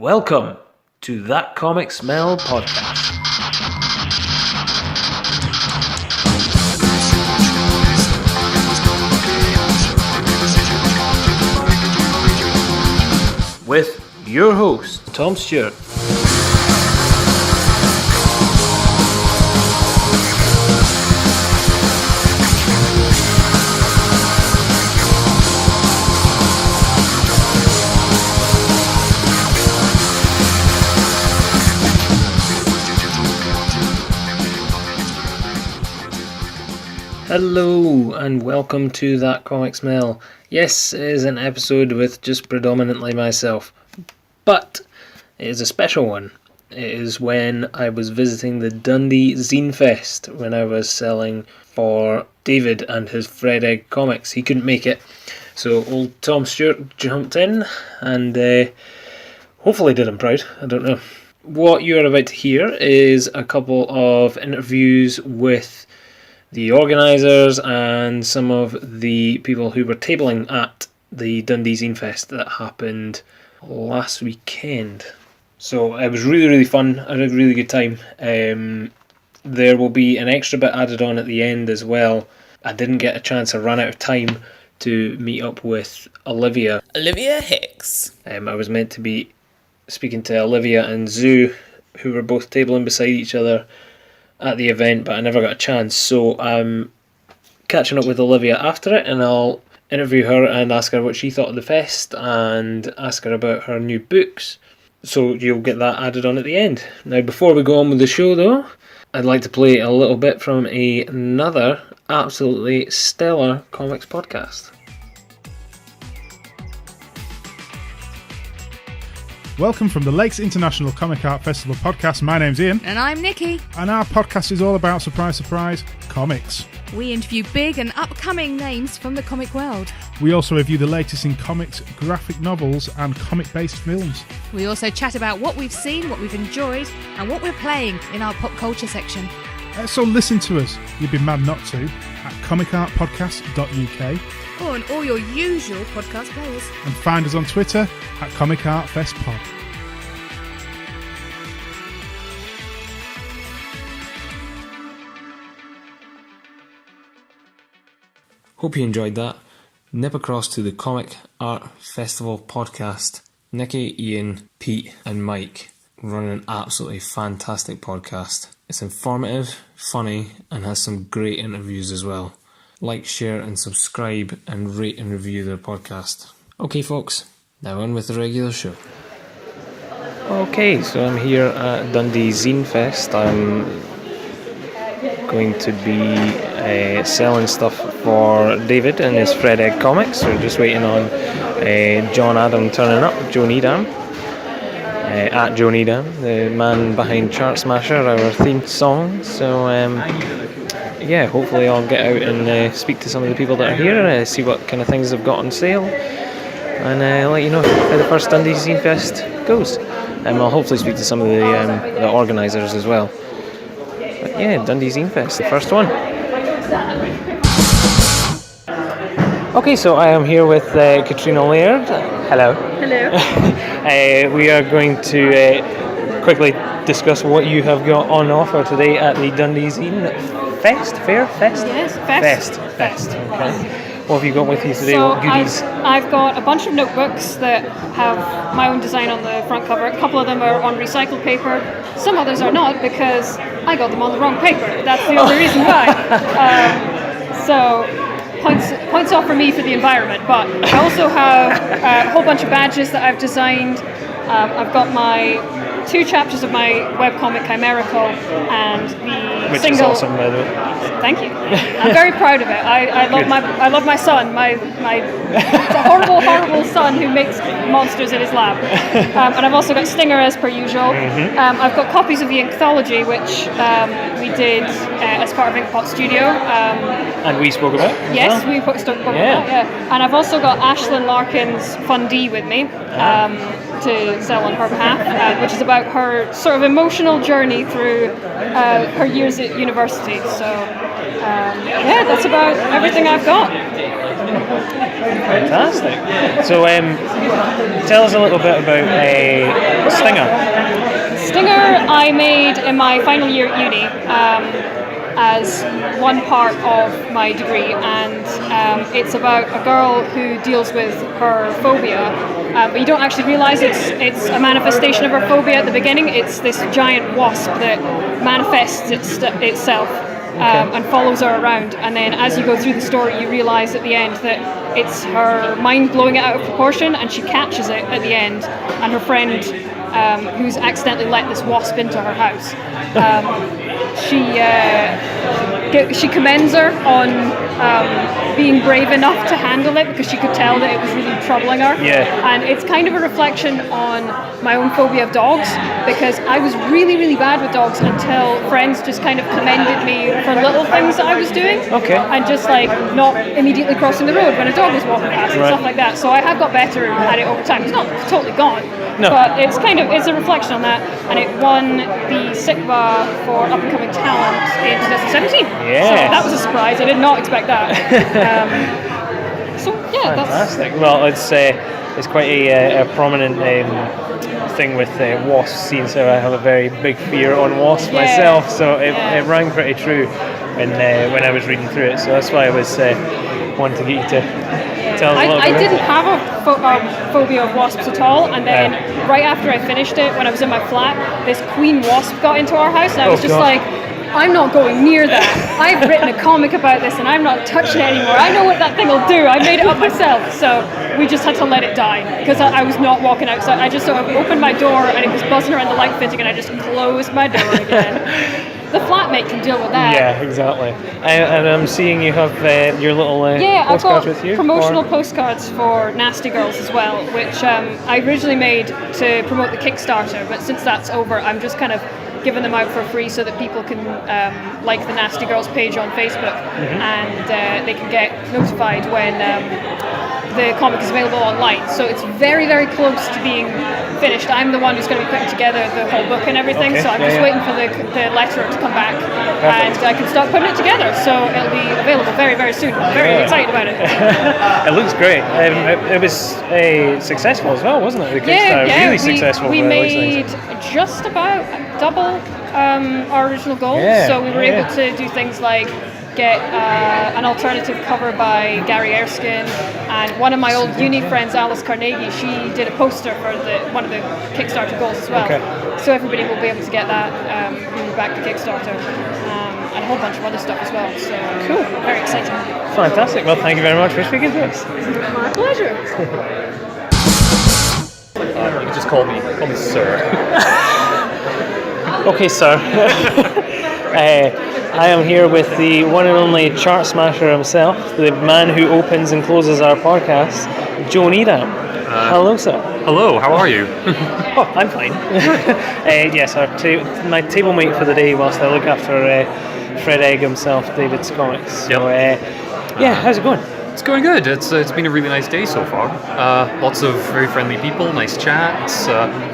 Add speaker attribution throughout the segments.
Speaker 1: Welcome to That Comic Smell podcast. With your host, Tom Stewart. Hello and welcome to That Comic Smell. Yes, it is an episode with just predominantly myself, but it is a special one. It is when I was visiting the Dundee Zine Fest when I was selling for David and his Fred Egg comics. He couldn't make it, so old Tom Stewart jumped in and hopefully did him proud. I don't know. What you are about to hear is a couple of interviews with the organisers and some of the people who were tabling at the Dundee Zine Fest that happened last weekend. So it was really fun. I had a really good time. There will be an extra bit added on at the end as well. I didn't get a chance, I ran out of time to meet up with Olivia
Speaker 2: Hicks.
Speaker 1: I was meant to be speaking to Olivia and Zoo, who were both tabling beside each other at the event, but I never got a chance, so I'm catching up with Olivia after it, and I'll interview her and ask her what she thought of the fest and ask her about her new books, so you'll get that added on at the end. Now, before we go on with the show though, I'd like to play a little bit from another absolutely stellar comics podcast.
Speaker 3: Welcome from the Lakes International Comic Art Festival podcast. My name's Ian.
Speaker 4: And I'm Nikki.
Speaker 3: And our podcast is all about, surprise, surprise, comics.
Speaker 4: We interview big and upcoming names from the comic world.
Speaker 3: We also review the latest in comics, graphic novels and comic-based films.
Speaker 4: We also chat about what we've seen, what we've enjoyed and what we're playing in our pop culture section.
Speaker 3: So listen to us, you'd be mad not to, at comicartpodcast.uk.
Speaker 4: Or on all your usual podcast players.
Speaker 3: And find us on Twitter at Comic Art Fest Pod.
Speaker 1: Hope you enjoyed that. Nip across to the Comic Art Festival podcast. Nikki, Ian, Pete and Mike run an absolutely fantastic podcast. It's informative, funny and has some great interviews as well. Like, share and subscribe and rate and review their podcast. Okay folks, now on with the regular show. Okay, so I'm here at Dundee Zine Fest. I'm going to be selling stuff for David and his Fred Egg comics. We're just waiting on Joan Edam turning up, Joan Edam. At Joan Edam, the man behind Chart Smasher, our theme song. So yeah, hopefully I'll get out and speak to some of the people that are here, see what kind of things they've got on sale, and let you know how the first Dundee Zine Fest goes. I'll hopefully speak to some of the organisers as well. But yeah, Dundee Zine Fest, the first one. Okay, so I am here with Catriona Laird. Hello.
Speaker 5: Hello.
Speaker 1: We are going to quickly discuss what you have got on offer today at the Dundee Zine Fest?
Speaker 5: Yes,
Speaker 1: Fest. Okay. What have you got with you today?
Speaker 5: So
Speaker 1: what goodies?
Speaker 5: I've got a bunch of notebooks that have my own design on the front cover. A couple of them are on recycled paper. Some others are not because I got them on the wrong paper. That's the only reason why. So points off for me for the environment. But I also have a whole bunch of badges that I've designed. I've got my 2 chapters of my webcomic Chimerical and the
Speaker 1: Which
Speaker 5: single.
Speaker 1: is awesome, by the way.
Speaker 5: Thank you. I'm very proud of it. I love my son, my horrible son who makes monsters in his lab. And I've also got Stinger as per usual. I've got copies of the anthology which we did as part of Inkpot Studio.
Speaker 1: And we spoke about?
Speaker 5: Yes, we spoke about that. Yeah. And I've also got Ashlyn Larkin's Fundee with me. To sell on her behalf, which is about her sort of emotional journey through her years at university. So, yeah, that's about everything I've got.
Speaker 1: Fantastic. So tell us a little bit about Stinger?
Speaker 5: Stinger I made in my final year at uni as one part of my degree, and it's about a girl who deals with her phobia, but you don't actually realise it's a manifestation of her phobia at the beginning. It's this giant wasp that manifests itself and follows her around, and then as you go through the story you realise at the end that it's her mind blowing it out of proportion, and she catches it at the end, and her friend who's accidentally let this wasp into her house, she commends her on being brave enough to handle it, because she could tell that it was really troubling her.
Speaker 1: Yeah.
Speaker 5: And it's kind of a reflection on my own phobia of dogs, because I was really, really bad with dogs until friends just kind of commended me for little things that I was doing.
Speaker 1: Okay.
Speaker 5: And just like not immediately crossing the road when a dog was walking past and stuff like that. So I have got better at it over time. It's not totally gone, but it's a reflection on that. And it won the SICBA for up and coming talent in 2017.
Speaker 1: Yeah.
Speaker 5: So that was a surprise. I did not expect that. So yeah,
Speaker 1: fantastic. Well, it's quite a prominent thing with wasps, seeing so I have a very big fear on wasps myself. So it rang pretty true when I was reading through it. So that's why I was wanting to get you to tell us a little bit.
Speaker 5: I didn't have a phobia of wasps at all, and then right after I finished it, when I was in my flat, this queen wasp got into our house, and I was just like, I'm not going near that. I've written a comic about this and I'm not touching it anymore. I know what that thing will do. I made it up myself. So we just had to let it die, because I was not walking outside. I just sort of opened my door and it was buzzing around the light fitting, and I just closed my door again. The flatmate can deal with that.
Speaker 1: Yeah, exactly. And I'm seeing you have your little postcards with you.
Speaker 5: I've got promotional postcards for Nasty Girls as well, which I originally made to promote the Kickstarter, but since that's over, I'm just kind of giving them out for free so that people can like the Nasty Girls page on Facebook, and they can get notified when the comic is available online. So it's very, very close to being finished. I'm the one who's going to be putting together the whole book and everything, so I'm just waiting for the letter to come back. Perfect. And I can start putting it together, so it'll be available very, very soon. I'm very excited about it.
Speaker 1: It looks great. It was successful as well, wasn't it? The Kickstarter really successful.
Speaker 5: We made just about double our original goal, so we were able to do things like get an alternative cover by Gary Erskine, and one of my old uni friends, Alice Carnegie, she did a poster for one of the Kickstarter goals as well. So everybody will be able to get that when we're back to Kickstarter, and a whole bunch of other stuff as well. So cool, very exciting.
Speaker 1: Fantastic. Well, thank you very much for speaking to us.
Speaker 5: My pleasure.
Speaker 2: You can just call me sir.
Speaker 1: Okay, sir. I am here with the one and only chart smasher himself, the man who opens and closes our podcast, Joan Edam. Hello, sir.
Speaker 2: Hello, how are you?
Speaker 1: Oh, I'm fine. Yes, my table mate for the day whilst I look after Fred Egg himself, David's comics. So, how's it going?
Speaker 2: It's going good. It's been a really nice day so far. Lots of very friendly people, nice chats,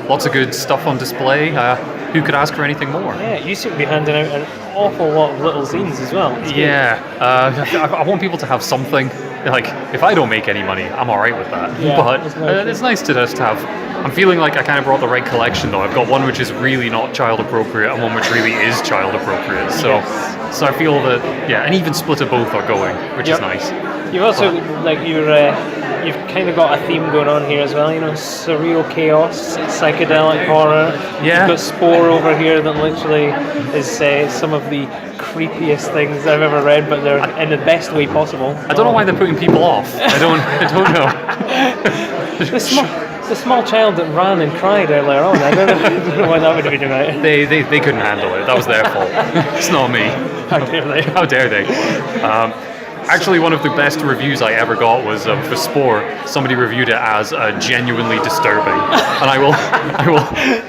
Speaker 2: lots of good stuff on display. Who could ask for anything more?
Speaker 1: Yeah, you seem to be handing out an awful lot of little zines as well.
Speaker 2: I want people to have something. Like, if I don't make any money, I'm alright with that. Yeah, but it's nice to just have... I'm feeling like I kind of brought the right collection though. I've got one which is really not child appropriate and one which really is child appropriate. So I feel that, an even split of both are going, which is nice.
Speaker 1: You've also, you've kind of got a theme going on here as well, surreal chaos, psychedelic horror.
Speaker 2: Yeah.
Speaker 1: You've got Spore over here that literally is some of the creepiest things I've ever read, but they're in the best way possible.
Speaker 2: I don't know why they're putting people off. I don't know.
Speaker 1: The small child that ran and cried earlier on, I don't know why that would have been right.
Speaker 2: They couldn't handle it. That was their fault. It's not me.
Speaker 1: How dare they?
Speaker 2: How dare they? Actually, one of the best reviews I ever got was for Spore. Somebody reviewed it as genuinely disturbing, and I will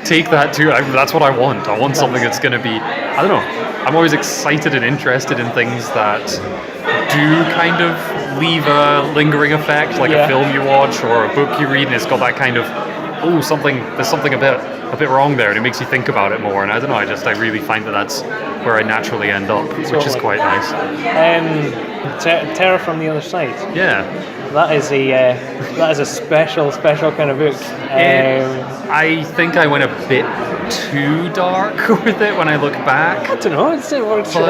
Speaker 2: take that too. That's what I want. I want something that's going to be, I don't know. I'm always excited and interested in things that do kind of leave a lingering effect, like a film you watch or a book you read, and it's got that kind of there's something a bit wrong there, and it makes you think about it more. And I don't know. I really find that's where I naturally end up, which is quite nice.
Speaker 1: Terror from the Other Side.
Speaker 2: Yeah.
Speaker 1: that is a special kind of book.
Speaker 2: I think I went a bit too dark with it when I look back.
Speaker 1: I don't know. It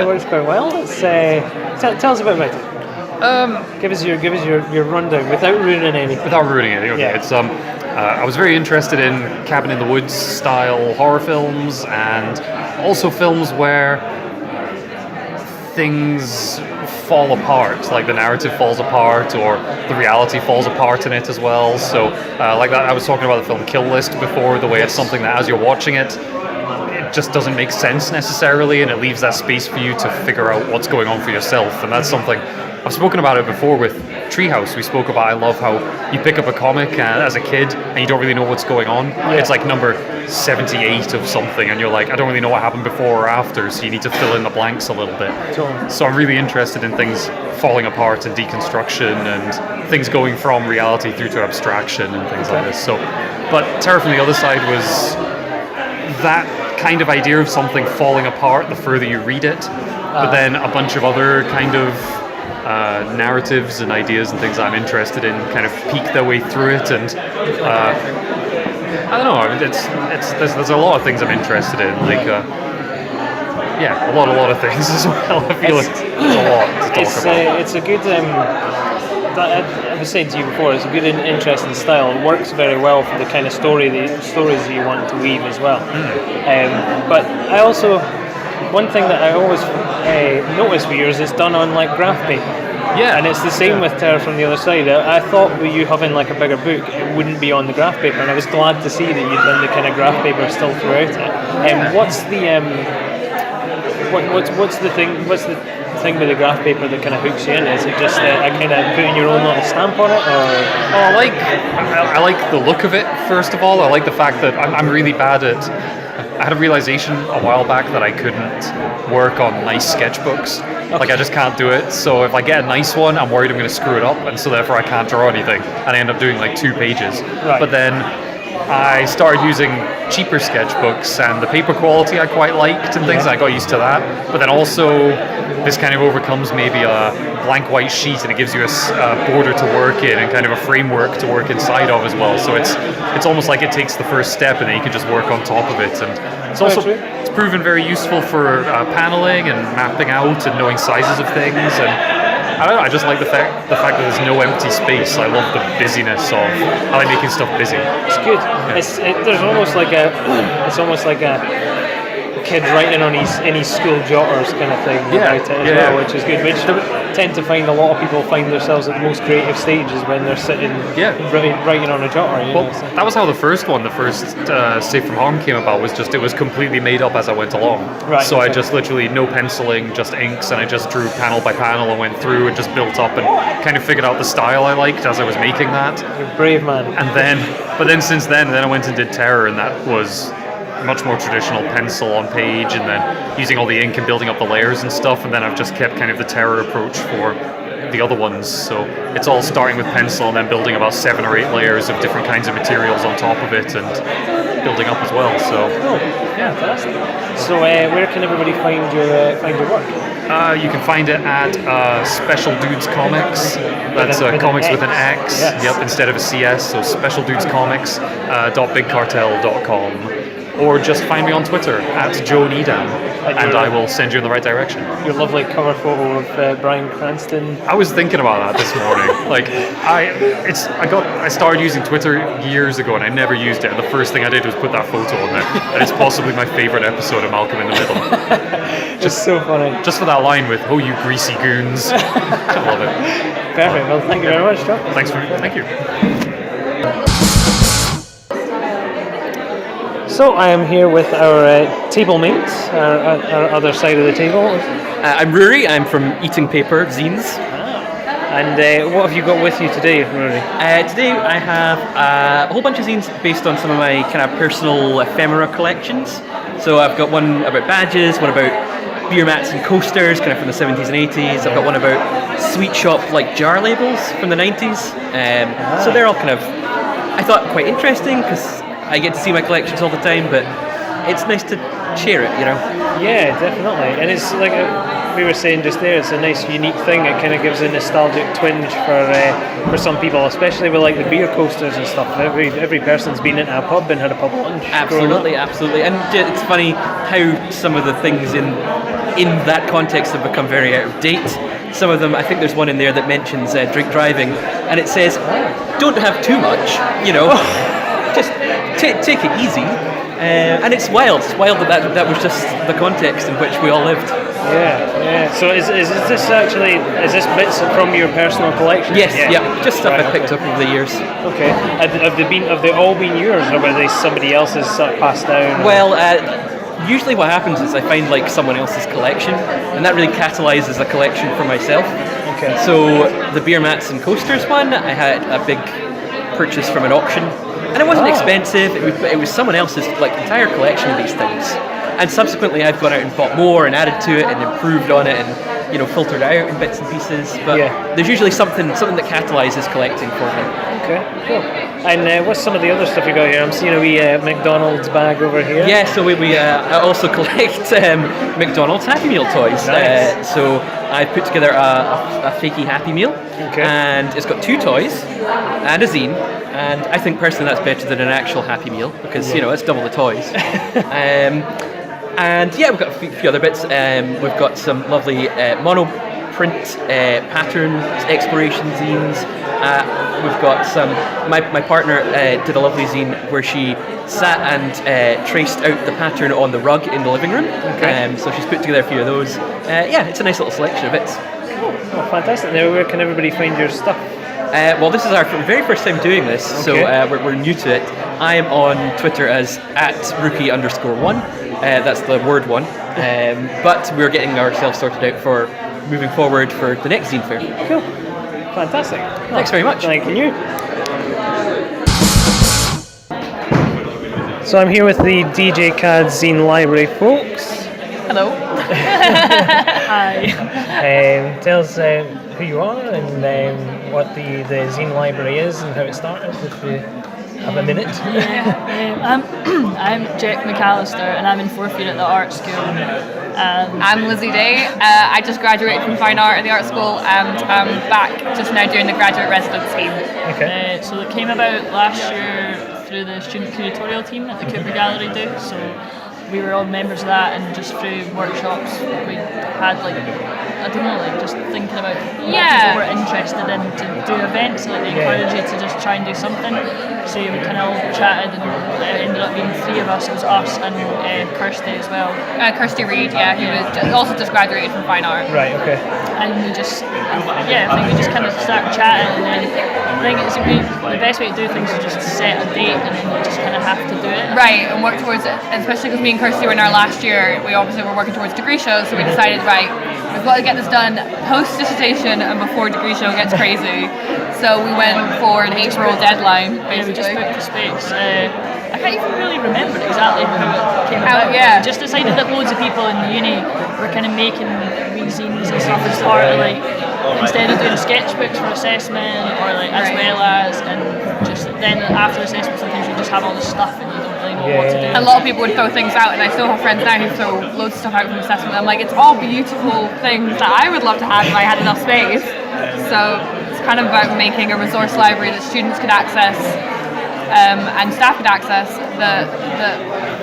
Speaker 1: works quite well. Tell us a bit about it. Give us your rundown without ruining anything.
Speaker 2: Without ruining it, okay.
Speaker 1: Yeah.
Speaker 2: It's I was very interested in cabin in the woods style horror films, and also films where things fall apart, like the narrative falls apart or the reality falls apart in it as well. So like that, I was talking about the film Kill List before, the way it's something that as you're watching it just doesn't make sense necessarily, and it leaves that space for you to figure out what's going on for yourself. And that's something I've spoken about it before with Treehouse. We spoke about, I love how you pick up a comic as a kid and you don't really know what's going on.
Speaker 1: Yeah.
Speaker 2: It's like number 78 of something and you're like, I don't really know what happened before or after, so you need to fill in the blanks a little bit.
Speaker 1: Totally.
Speaker 2: So I'm really interested in things falling apart and deconstruction and things going from reality through to abstraction and things like this. So, but Terror from the Other Side was that kind of idea of something falling apart the further you read it, but then a bunch of other kind of narratives and ideas and things I'm interested in kind of peek their way through it, and I don't know. There's a lot of things I'm interested in, like a lot of things as well. I feel it's a lot to talk about.
Speaker 1: It's a good. I was saying to you before, it's a good and interesting style. It works very well for the kind of stories that you want to weave as well. But I also, one thing that I always notice with yours is done on like graph paper.
Speaker 2: Yeah.
Speaker 1: And it's the same with Terror from the Other Side. I thought with you having like a bigger book, it wouldn't be on the graph paper, and I was glad to see that you'd done the kind of graph paper still throughout it. What's the what's the thing with the graph paper that kind of hooks you in? Is it just a kind of putting your own little stamp on it, or?
Speaker 2: Oh, I like the look of it. First of all, I like the fact that I'm really bad at. I had a realization a while back that I couldn't work on nice sketchbooks. Okay. Like I just can't do it. So if I get a nice one, I'm worried I'm going to screw it up, and so therefore I can't draw anything, and I end up doing like 2 pages.
Speaker 1: Right.
Speaker 2: But then I started using cheaper sketchbooks, and the paper quality I quite liked and things, and I got used to that. But then also, this kind of overcomes maybe a blank white sheet, and it gives you a border to work in and kind of a framework to work inside of as well. So it's almost like it takes the first step, and then you can just work on top of it. And it's also it's proven very useful for paneling and mapping out and knowing sizes of things. And I don't know, I just like the fact that there's no empty space. I love the busyness of I like making stuff busy.
Speaker 1: It's good. Yeah. There's almost like a kid writing on his school jotters kind of thing about it as well, which is good. Which I tend to find a lot of people find themselves at the most creative stages when they're sitting writing on a jotter.
Speaker 2: That was how the first Safe from Harm came about. It was completely made up as I went along.
Speaker 1: Right.
Speaker 2: So I just literally no penciling, just inks, and I just drew panel by panel and went through and just built up and kind of figured out the style I liked as I was making that.
Speaker 1: You're a brave man.
Speaker 2: But then since then I went and did Terror, and that was much more traditional pencil on page, and then using all the ink and building up the layers and stuff, and then I've just kept kind of the Terror approach for the other ones. So it's all starting with pencil and then building about 7 or 8 layers of different kinds of materials on top of it and building up as well. So
Speaker 1: fantastic. So where can everybody find your work?
Speaker 2: You can find it at Special Dudes Comics. That's comics with an X.
Speaker 1: Yes.
Speaker 2: Yep, instead of a CS. So specialdudecomics.bigcartel.com. Or just find me on Twitter at Joan Edam, and I will send you in the right direction.
Speaker 1: Your lovely cover photo of Bryan Cranston.
Speaker 2: I was thinking about that this morning. I started using Twitter years ago, and I never used it. And the first thing I did was put that photo on there, and it's possibly my favorite episode of Malcolm in the Middle.
Speaker 1: Just so funny.
Speaker 2: Just for that line with "Oh, you greasy goons." I love it.
Speaker 1: Perfect. Well, thank you very much, John.
Speaker 2: Thank you.
Speaker 1: So I am here with our table mates, our other side of the table.
Speaker 6: I'm Rory. I'm from Eating Paper Zines.
Speaker 1: And what have you got with you today, Rory?
Speaker 6: Today I have a whole bunch of zines based on some of my kind of personal ephemera collections. So I've got one about badges, one about beer mats and coasters, kind of from the 70s and 80s. I've got one about sweet shop like jar labels from the 90s. So they're all kind of, I thought, quite interesting because I get to see my collections all the time, but it's nice to share it, you know.
Speaker 1: Yeah, definitely. And it's like we were saying just there, it's a nice, unique thing. It kind of gives a nostalgic twinge for some people, especially with like the beer coasters and stuff. Every person's been into a pub and had a pub lunch.
Speaker 6: Absolutely. And it's funny how some of the things in that context have become very out of date. Some of them, I think there's one in there that mentions drink driving, and it says, don't have too much, you know, just take it easy. And it's wild that was just the context in which we all lived.
Speaker 1: Yeah. So is this bits from your personal collection?
Speaker 6: Yes, yeah. Just stuff I picked up over the years.
Speaker 1: Okay. Have they all been yours, or were they somebody else's passed down?
Speaker 6: Well, usually what happens is I find like someone else's collection, and that really catalyzes a collection for myself.
Speaker 1: Okay.
Speaker 6: So the beer mats and coasters one, I had a big purchase from an auction, and it wasn't expensive. It was someone else's like entire collection of these things, and subsequently I've gone out and bought more and added to it and improved on it and, you know, filtered out in bits and pieces. But there's usually something that catalyzes collecting for me.
Speaker 1: Okay, cool. And what's some of the other stuff you got here? I'm seeing a wee McDonald's bag over here.
Speaker 6: Yeah, so I also collect McDonald's Happy Meal toys.
Speaker 1: Nice.
Speaker 6: So I put together a fakey Happy Meal, and it's got 2 toys and a zine. And I think personally that's better than an actual Happy Meal because, you know, it's double the toys. And yeah, we've got a few other bits. We've got some lovely monoprint pattern exploration zines. We've got some. My partner did a lovely zine where she sat and traced out the pattern on the rug in the living room. So she's put together a few of those. Yeah, it's a nice little selection of bits.
Speaker 1: Cool. Oh, fantastic. Now, where can everybody find your stuff?
Speaker 6: Well, this is our very first time doing this, so we're new to it. I am on Twitter as @rookie_1. That's the word 1. But we're getting ourselves sorted out for moving forward for the next Zine Fair.
Speaker 1: Cool. Fantastic.
Speaker 6: Thanks very much.
Speaker 1: Thank you. So I'm here with the DJ CAD Zine Library folks.
Speaker 7: Hello.
Speaker 1: Hi. Tell us who you are and what the Zine Library is and how it started, if you have a minute.
Speaker 7: I'm Jack McAllister and I'm in 4th year at the art school.
Speaker 8: I'm Lizzie Day. I just graduated from fine art at the art school and I'm back just now doing the graduate resident scheme.
Speaker 1: Okay.
Speaker 7: So it came about last year through the student curatorial team that the Cooper Gallery do. So we were all members of that, and just through workshops we had just thinking about what people were interested in to do events, like they encourage you to just try and do something. So we kind of all chatted, and it ended up being 3 of us. It was us and Kirsty as well.
Speaker 8: Kirsty Reid, who was also just graduated from fine art.
Speaker 1: Right, okay.
Speaker 7: And we just, I think we just kind of started chatting, and then I think the best way to do things is just set a date, and then you just kind of have to do it.
Speaker 8: Right, and work towards it, especially because me and Kirsty were in our last year, we obviously were working towards degree shows, so we decided, right, we've got to get this done post-dissertation and before degree show gets crazy. So we went for an April deadline, basically.
Speaker 7: Yeah, we just booked the space. I can't even really remember exactly how it came about.
Speaker 8: Yeah.
Speaker 7: We just decided that loads of people in the uni were kind of making wee zines and stuff as part of, like, instead of doing sketchbooks for assessment or like as well as, and just then after assessment sometimes you just have all this stuff and you don't really know what to do.
Speaker 8: A lot of people would throw things out, and I still have friends now who throw loads of stuff out from assessment. I'm like, it's all beautiful things that I would love to have if I had enough space. So it's kind of about making a resource library that students could access and staff could access that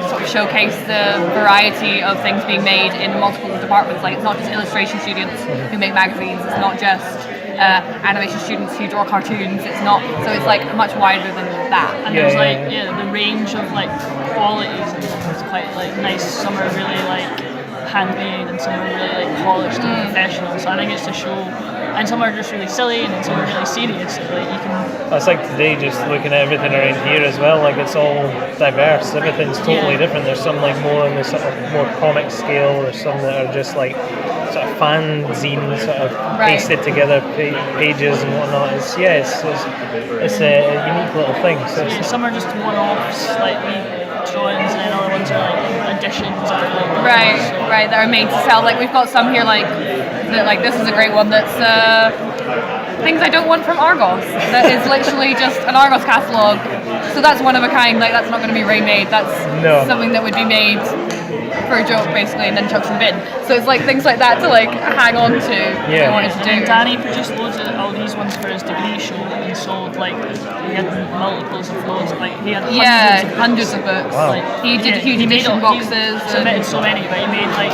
Speaker 8: sort of showcase the variety of things being made in multiple departments. Like, it's not just illustration students who make magazines, it's not just animation students who draw cartoons, so it's like much wider than that.
Speaker 7: And there's the range of like qualities, and it's quite like nice. Some are really like handmade and some are really like polished and professional, so I think it's to show, and some are just really silly and then some are really serious. Like you can.
Speaker 1: It's like today, just looking at everything around here as well. Like, it's all diverse. Everything's totally different. There's some like more on the sort of more comic scale. There's some that are just like sort of fan zines, sort of pasted together pages and whatnot. It's a unique little thing. So
Speaker 7: some are just one-offs, like drawings, and then other ones are like additions.
Speaker 8: Right, that are made to sell. Like, we've got some here, like this is a great one that's things I don't want from Argos. That is literally just an Argos catalogue So that's one of a kind, like that's not going to be remade, that's something that would be made for a joke basically and then chucked in the bin. So it's like things like that to like hang on to if I wanted to do.
Speaker 7: And Danny produced loads of all these ones for his degree show and sold like he had multiples of loads of like he had
Speaker 8: hundreds of books.
Speaker 3: Wow.
Speaker 8: Like, he did huge edition boxes.
Speaker 7: He submitted so many, but he made like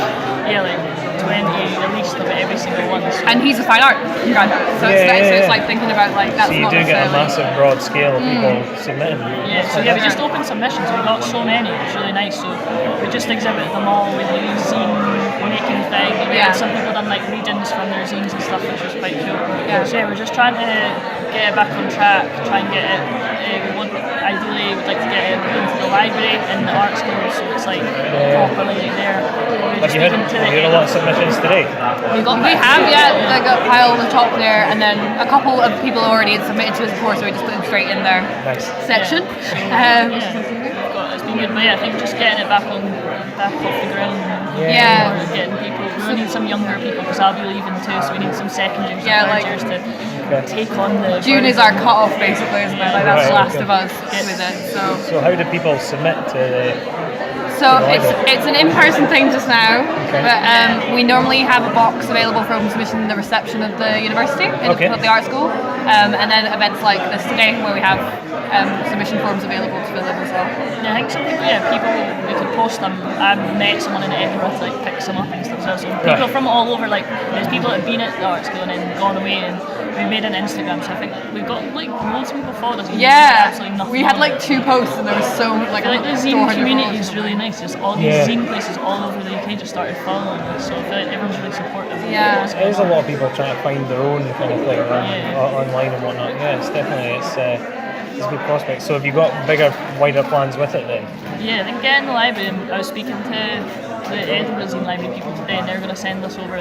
Speaker 7: 20 at least of every single one.
Speaker 8: And he's a fine art graduate, so it's like thinking about like that's
Speaker 1: So you
Speaker 8: not
Speaker 1: do get a
Speaker 8: necessarily-
Speaker 1: massive broad scale of people submitting.
Speaker 7: Yeah, so we just opened submissions. We got so many. It's really nice. So we just exhibited them all. We did a zine making thing. We had some people done like readings from their zines and stuff, which was quite cool. So we're just trying to get it back on track. Try and get it. Ideally, we'd like to get it into the library and the art school, so it's like properly there.
Speaker 1: But you had a lot of submissions today.
Speaker 8: We have like a pile on the top there, and then a couple of people already had submitted to us before, so we just put them straight in their section.
Speaker 7: It's been good, but I think just getting it back off the ground. Getting people. We need some younger people because I'll be leaving too, so we need some second years and third years to take on the.
Speaker 8: June is our cut-off basically, isn't it? Like that's the last of us with it.
Speaker 1: So how do people submit to the?
Speaker 8: So it's an in-person thing just now, but we normally have a box available for open submission in the reception of the university in the art school, and then events like this today where we have submission forms available to fill in as well.
Speaker 7: Yeah, I think some people we could post them. I've met someone in Edinburgh to like pick some up and stuff. So people from all over, like there's people that have been at the art school and then gone away, and we made an Instagram. So I think we've got like loads of people followed us.
Speaker 8: Absolutely nothing. We had like 2 posts and there was so like
Speaker 7: the zine community is really nice. Just all these zine places all over the UK just started following us. So I feel like everyone's really supportive.
Speaker 1: There's a lot of people trying to find their own kind of thing online and whatnot. It's definitely it's a good prospect. So have you got bigger, wider plans with it then?
Speaker 7: Yeah, I think getting the library. I was speaking to the Edinburgh Zine Library people today, and they're going to send us over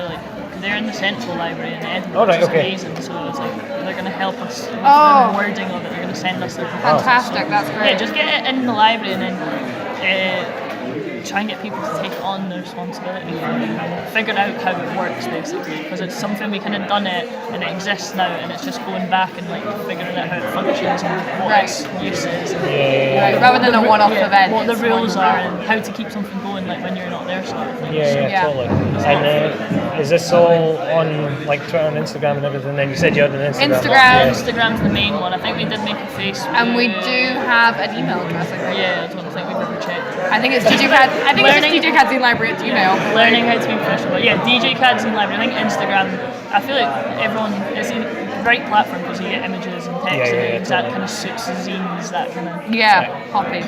Speaker 7: they're in the Central Library in Edinburgh, which is amazing. So it's like they're going to help us with the wording of it. They're going to send us their proposals.
Speaker 8: Fantastic, that's great.
Speaker 7: Yeah, just get it in the library and then try and get people to take on the responsibility for it and figure out how it works basically, because it's something we kind of done it and it exists now, and it's just going back and like figuring out how it functions and what its use is, and
Speaker 8: rather than a one-off event,
Speaker 7: what the rules are and how to keep something going like when you're not there, sort of thing.
Speaker 1: Totally. And is this all on like Twitter and Instagram and everything? Then you said you had an Instagram.
Speaker 7: Instagram's the main one. I think we did make a Facebook,
Speaker 8: and we do have an email address.
Speaker 7: I don't think we've ever checked.
Speaker 8: I think it's DJCAD. I think it's just DJCADZineLibrary at Gmail.
Speaker 7: Learning how to be professional. But DJCAD Zine Library. I think Instagram. I feel like everyone. It's the right platform because you get images and text and things that kind of suits the zines. That kind of
Speaker 8: hopping.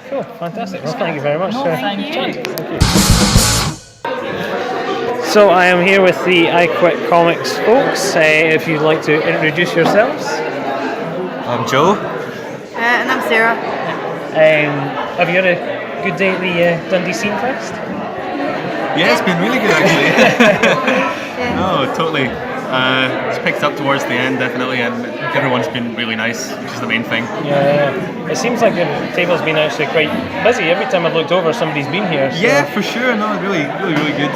Speaker 1: Cool, fantastic. Well, thank you very much.
Speaker 7: Thank you.
Speaker 1: So I am here with the I Quit Comics folks. If you'd like to introduce yourselves.
Speaker 9: I'm Joe.
Speaker 10: And I'm Sarah.
Speaker 1: Have you had a good day at the Dundee Zine Fest?
Speaker 9: Yeah, it's been really good actually. No, totally. It's picked up towards the end definitely, and everyone's been really nice, which is the main thing.
Speaker 1: It seems like the table's been actually quite busy. Every time I've looked over, somebody's been here. So.
Speaker 9: Yeah, for sure. No, really good.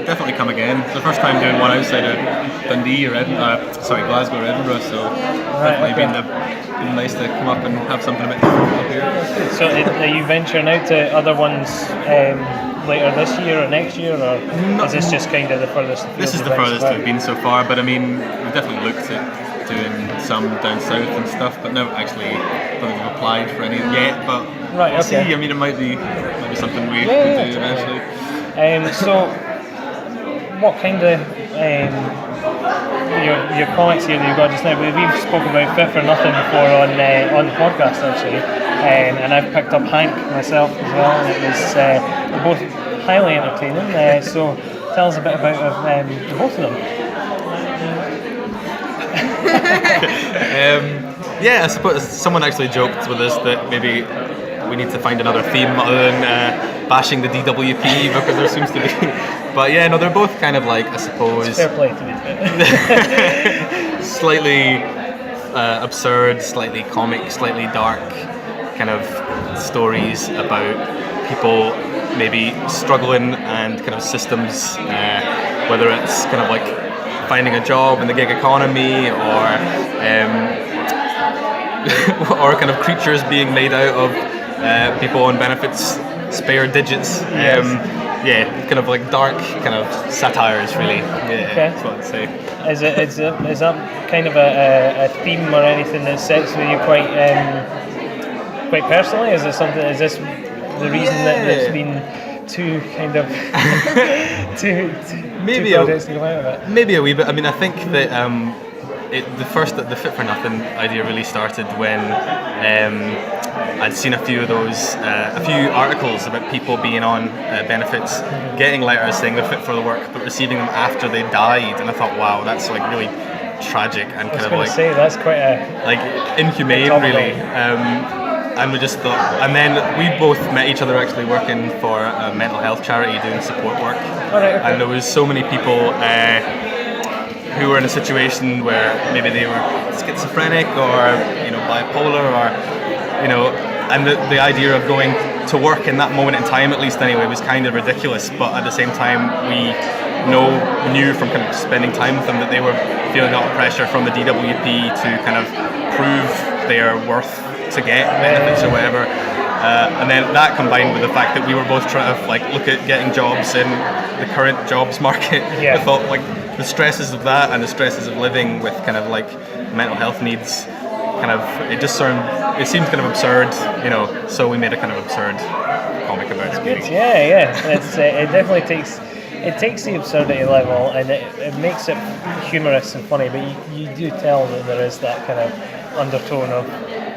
Speaker 9: Definitely come again. It's the first time doing one outside of Dundee or Glasgow or Edinburgh, so definitely been nice to come up and have something a bit different up here.
Speaker 1: So are you venturing out to other ones later this year or next year, or is this just kind of the furthest?
Speaker 9: This is the furthest we've been so far, but I mean, we've definitely looked at doing some down south and stuff, but no, actually, I don't think we've applied for any yet, but we'll see. I mean, it might be something we could do eventually.
Speaker 1: So, what kind of your comics here that you've got just now? We've spoken about Fit for Nothing before on the podcast actually, and I've picked up Hank myself as well, and it was they're both highly entertaining. So tell us a bit about the both of them.
Speaker 9: I suppose someone actually joked with us that maybe we need to find another theme other than bashing the DWP, because there seems to be. But yeah, no, they're both kind of like, I suppose,
Speaker 1: fair play to me.
Speaker 9: Slightly absurd, slightly comic, slightly dark kind of stories about people maybe struggling and kind of systems, whether it's kind of like finding a job in the gig economy or or kind of creatures being made out of people on benefits spare digits. Kind of like dark kind of satires, really. Yeah, that's what I'd say.
Speaker 1: Is that kind of a theme or anything that sits with you quite personally? Is this the reason that it's been too kind of two projects to come out of it?
Speaker 9: Maybe a wee bit. I mean, I think that the Fit for Nothing idea really started when I'd seen a few articles about people being on benefits, getting letters saying they're fit for the work, but receiving them after they died, and I thought, wow, that's like really tragic and kind of like
Speaker 1: that's quite
Speaker 9: inhumane, really. And we just thought, and then we both met each other actually working for a mental health charity doing support work, and there was so many people who were in a situation where maybe they were schizophrenic or bipolar or and the idea of going to work in that moment in time, at least anyway, was kind of ridiculous. But at the same time, we knew from kind of spending time with them that they were feeling a lot of pressure from the DWP to kind of prove their worth to get benefits or whatever. And then that combined with the fact that we were both trying to look at getting jobs in the current jobs market. I thought the stresses of that and the stresses of living with kind of mental health needs, it seemed kind of absurd, so we made a kind of absurd comic about it.
Speaker 1: Good. It definitely takes the absurdity level and it makes it humorous and funny, but you do tell that there is that kind of undertone of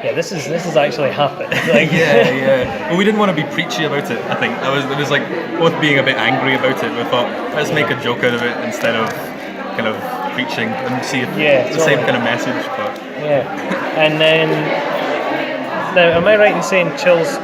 Speaker 1: this is actually happened.
Speaker 9: Well, we didn't want to be preachy about it. I think it was both being a bit angry about it. We thought, let's make a joke out of it instead of kind of preaching and see if it's the same kind of message. But
Speaker 1: and then now, am I right in saying Chills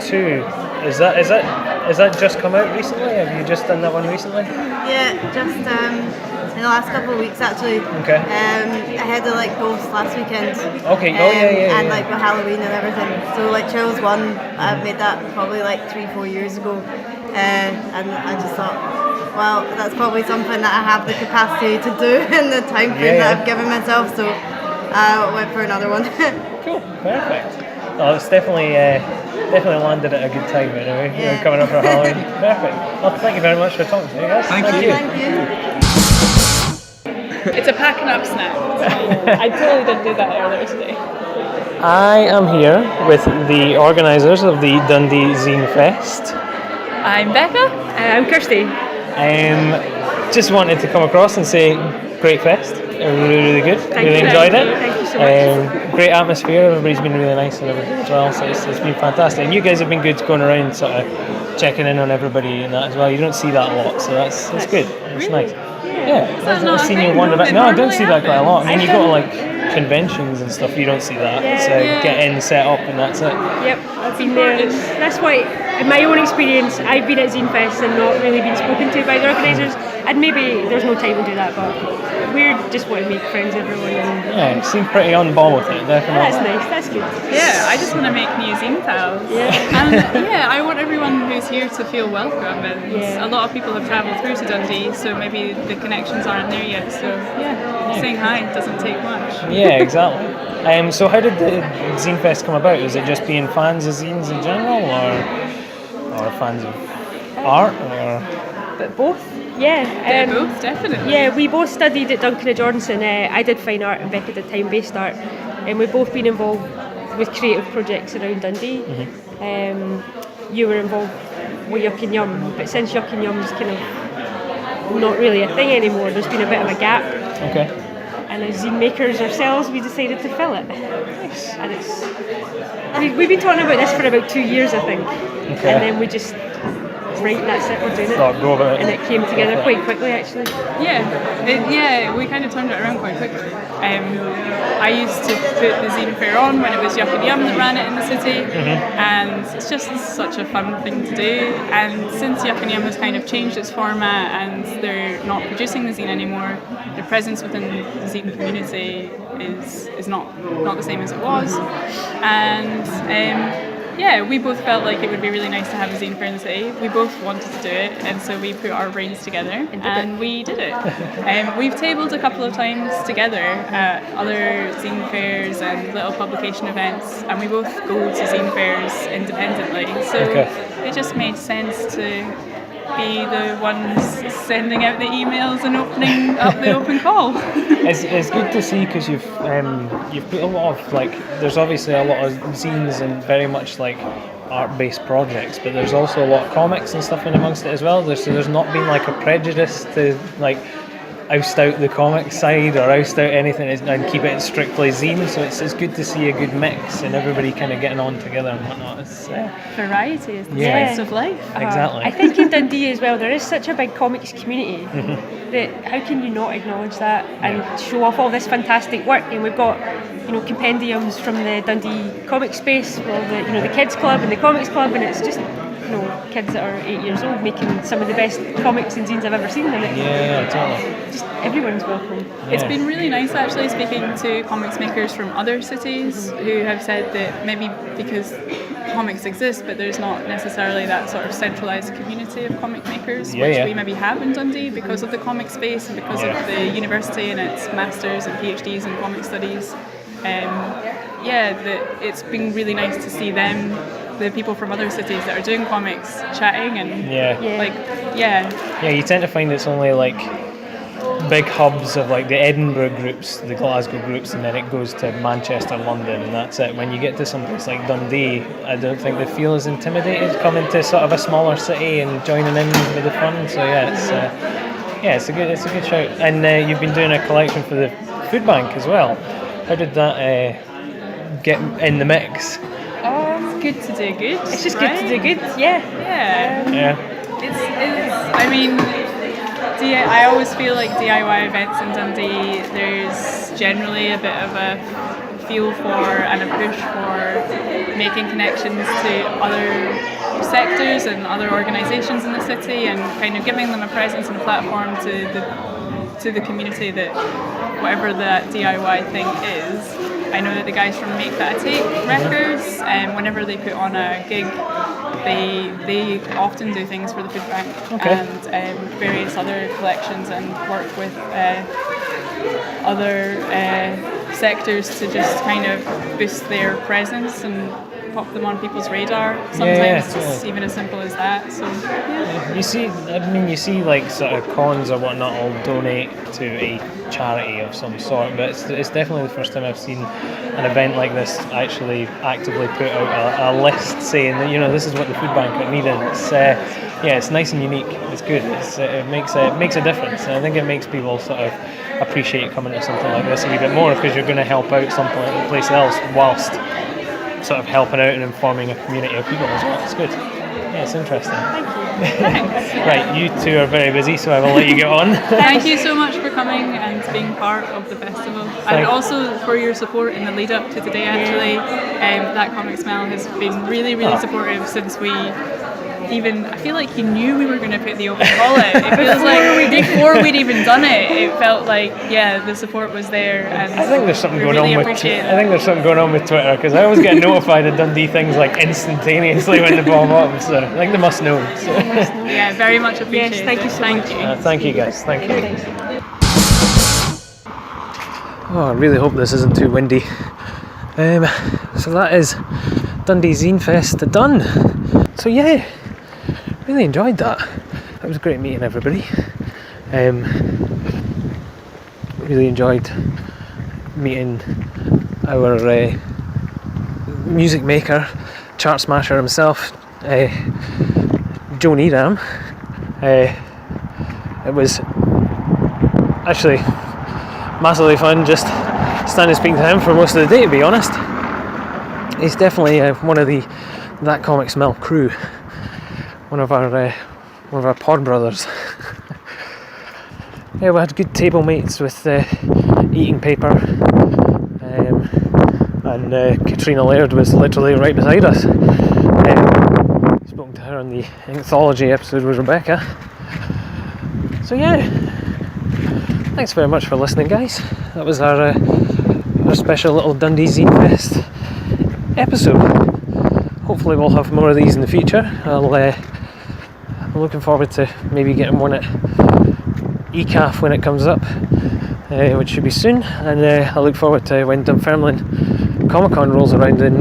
Speaker 1: 2? Is that just come out recently? Have you just done that one recently?
Speaker 10: Yeah, just in the last couple of weeks actually.
Speaker 1: Okay.
Speaker 10: I had to both last weekend.
Speaker 1: Okay.
Speaker 10: And with Halloween and everything. So Chills 1, I made that probably 3-4 years ago, and I just thought, well, that's probably something that I have the capacity to do in the time frame that I've given myself. So I went for another one.
Speaker 1: Cool. Perfect. Oh, it's definitely landed at a good time anyway. We're coming up for Halloween. Perfect. Well, thank you very much for talking to me, guys.
Speaker 9: Thank you.
Speaker 11: It's a packing up snack. I totally didn't do that earlier today.
Speaker 1: I am here with the organisers of the Dundee Zine Fest.
Speaker 11: I'm Becca. I'm Kirsty.
Speaker 1: Just wanted to come across and say, great fest. Really good. Really enjoyed it.
Speaker 11: Thank you so much.
Speaker 1: Great atmosphere. Everybody's been really nice and everything as well. So it's been fantastic. And you guys have been good going around, sort of checking in on everybody and that as well. You don't see that a lot, so that's good. It's nice. I've seen you wander back. No, I don't see that quite a lot. I mean, you go to conventions and stuff. You don't see that. Get in, set up, and that's it.
Speaker 12: Yep, I've been there. And that's why, in my own experience, I've been at Zine Fest and not really been spoken to by the organisers. And maybe there's no time to do that, but we're just want to make friends with everyone.
Speaker 1: It seemed pretty on ball with it, definitely.
Speaker 12: That's nice, that's good.
Speaker 11: Yeah, I just want to make new zine pals. And I want everyone who's here to feel welcome. And a lot of people have travelled through to Dundee, so maybe the connections aren't there yet. So saying hi doesn't take much.
Speaker 1: Yeah, exactly. So how did the Zine Fest come about? Was it just being fans of zines in general, or fans of art, or
Speaker 12: but both? Yeah,
Speaker 11: both, definitely.
Speaker 12: Yeah, we both studied at Duncan and Jordanson. I did fine art and Becca did time-based art, and we've both been involved with creative projects around Dundee. Mm-hmm. You were involved with Yuck and Yum, but since Yuck and Yum's kind of not really a thing anymore, there's been a bit of a gap.
Speaker 1: Okay.
Speaker 12: And as zine makers ourselves, we decided to fill it. Nice. And we've been talking about this for about 2 years, I think. Okay. And then we just, that's it, we're doing it. And it came together quite quickly, actually.
Speaker 11: We kind of turned it around quite quickly. I used to put the zine fair on when it was Yuck and Yum that ran it in the city, and it's just such a fun thing to do. And since Yuck and Yum has kind of changed its format and they're not producing the zine anymore, their presence within the zine community is not the same as it was. And yeah, we both felt like it would be really nice to have a zine fair in the city. We both wanted to do it, and so we put our brains together and we did it. We've tabled a couple of times together at other zine fairs and little publication events, and we both go to zine fairs independently. So it just made sense to be the ones sending out the emails and opening up the open call.
Speaker 1: It's good to see, because you've put a lot of, like, there's obviously a lot of zines and very much like art-based projects, but there's also a lot of comics and stuff in amongst it as well. There's not been like a prejudice to like oust out the comic side or oust out anything and keep it strictly zine, so it's good to see a good mix and everybody kind of getting on together and whatnot. It's,
Speaker 11: variety is the spice of life.
Speaker 1: Exactly.
Speaker 12: I think in Dundee as well, there is such a big comics community that how can you not acknowledge that and show off all this fantastic work? And we've got, you know, compendiums from the Dundee comic space, well, the kids club and the comics club, and it's just, you know, kids that are 8 years old making some of the best comics and zines I've ever seen, and it's just everyone's welcome.
Speaker 11: It's been really nice actually speaking to comics makers from other cities who have said that maybe because comics exist, but there's not necessarily that sort of centralised community of comic makers, which we maybe have in Dundee because of the comic space and because of the university and its masters and PhDs in comic studies. That it's been really nice to see them, the people from other cities that are doing comics, chatting and
Speaker 1: you tend to find it's only like big hubs of like the Edinburgh groups, the Glasgow groups, and then it goes to Manchester, London, and that's it. When you get to someplace like Dundee, I don't think they feel as intimidated coming to sort of a smaller city and joining in with the fun. So it's a good shout. And you've been doing a collection for the food bank as well. How did that get in the mix?
Speaker 11: It's good to do good.
Speaker 12: It's just
Speaker 11: right?
Speaker 12: good to do good.
Speaker 11: It's I mean, I always feel like DIY events in Dundee, there's generally a bit of a feel for and a push for making connections to other sectors and other organisations in the city and kind of giving them a presence and a platform to the community that whatever that DIY thing is. I know that the guys from Make That a Take Records, whenever they put on a gig, they often do things for the food bank and various other collections and work with other sectors to just kind of boost their presence and pop them on people's radar. Sometimes it's even as simple as that. So
Speaker 1: you see like sort of cons or whatnot all donate to a charity of some sort, but it's definitely the first time I've seen an event like this actually actively put out a list saying that, you know, this is what the food bank are needing. It's nice and unique. It's good. It makes a difference, and I think it makes people sort of appreciate coming to something like this a wee bit more, because you're going to help out someplace else whilst sort of helping out and informing a community of people as well. It's good. Yeah, it's interesting.
Speaker 11: Thank you.
Speaker 1: Right, you two are very busy, so I will let you get on.
Speaker 11: Thank you so much for coming and being part of the festival, and also for your support in the lead up to today. Actually, That Comic Smell has been really, really supportive since we. I feel like he knew we were going to put the open call out. It feels like before we'd even done it, it felt like the support was there. And
Speaker 1: I think there's something going on with Twitter, because I always get notified of Dundee things like instantaneously when they bomb up. So I think they must know. So.
Speaker 11: Yeah, very much appreciated.
Speaker 12: Yes, thank you so much.
Speaker 1: Thank you guys. Thank you. Oh, I really hope this isn't too windy. So that is Dundee Zine Fest done. So really enjoyed that. It was great meeting everybody. Really enjoyed meeting our music maker, chart smasher himself, Joan Edam. It was actually massively fun just standing speaking to him for most of the day, to be honest. He's definitely one of That Comic Smell crew. One of our pod brothers. We had good table mates with eating paper, and Catriona Laird was literally right beside us. Spoken to her on the anthology episode with Rebecca. So thanks very much for listening, guys. That was our special little Dundee Zine Fest episode. Hopefully hopefully we'll have more of these in the future. I'm looking forward to maybe getting one at ECAF when it comes up, which should be soon, and I look forward to when Dunfermline Comic Con rolls around in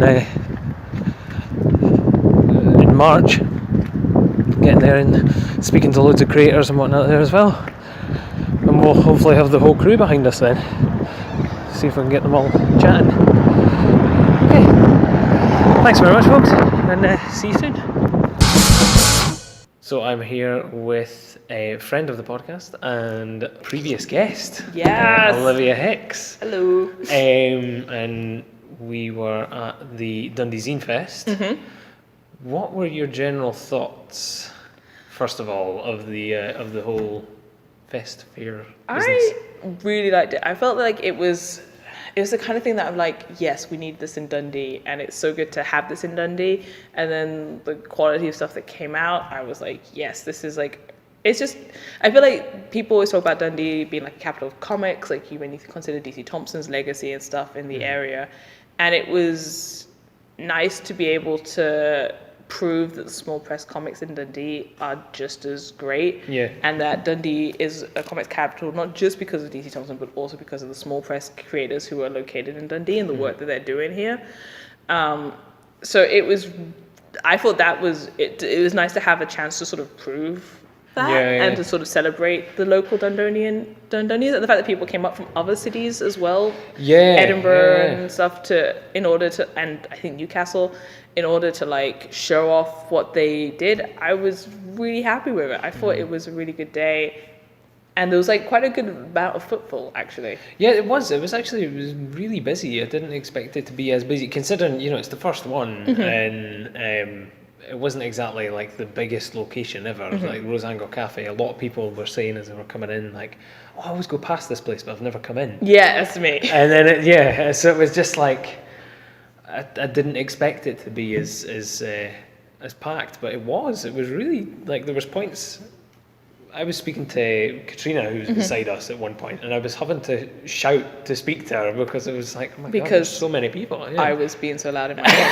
Speaker 1: March, getting there and speaking to loads of creators and whatnot there as well, and we'll hopefully have the whole crew behind us then, see if we can get them all chatting. Okay, thanks very much folks, and see you soon. So I'm here with a friend of the podcast and previous guest,
Speaker 13: Yes.
Speaker 1: Olivia Hicks.
Speaker 13: Hello.
Speaker 1: And we were at the Dundee Zine Fest.
Speaker 13: Mm-hmm.
Speaker 1: What were your general thoughts, first of all, of the whole fest fair business?
Speaker 13: I really liked it. I felt like it was the kind of thing that I'm like, yes, we need this in Dundee, and it's so good to have this in Dundee. And then the quality of stuff that came out, I was like, yes, this is like, it's just, I feel like people always talk about Dundee being like a capital of comics, like you when you consider DC Thompson's legacy and stuff in the area. And it was nice to be able to prove that the small press comics in Dundee are just as great, and that Dundee is a comics capital not just because of DC Thompson but also because of the small press creators who are located in Dundee and the work that they're doing here. So I thought that was it was nice to have a chance to sort of prove that and to sort of celebrate the local Dundonians, and the fact that people came up from other cities as well, Edinburgh and stuff, in order to, and I think Newcastle, in order to like show off what they did. I was really happy with it. I thought it was a really good day, and there was like quite a good amount of footfall actually.
Speaker 1: Yeah, it was really busy. I didn't expect it to be as busy, considering it's the first one, and it wasn't exactly like the biggest location ever. Like Rosangle Cafe, a lot of people were saying as they were coming in, like, oh, I always go past this place but I've never come in.
Speaker 13: Yeah, that's me.
Speaker 1: And then so it was just like I didn't expect it to be as packed, but it was really, like, there was points. I was speaking to Catriona, who was beside us at one point, and I was having to shout to speak to her because it was like, oh my God, there's so many people.
Speaker 13: I was being so loud in my head.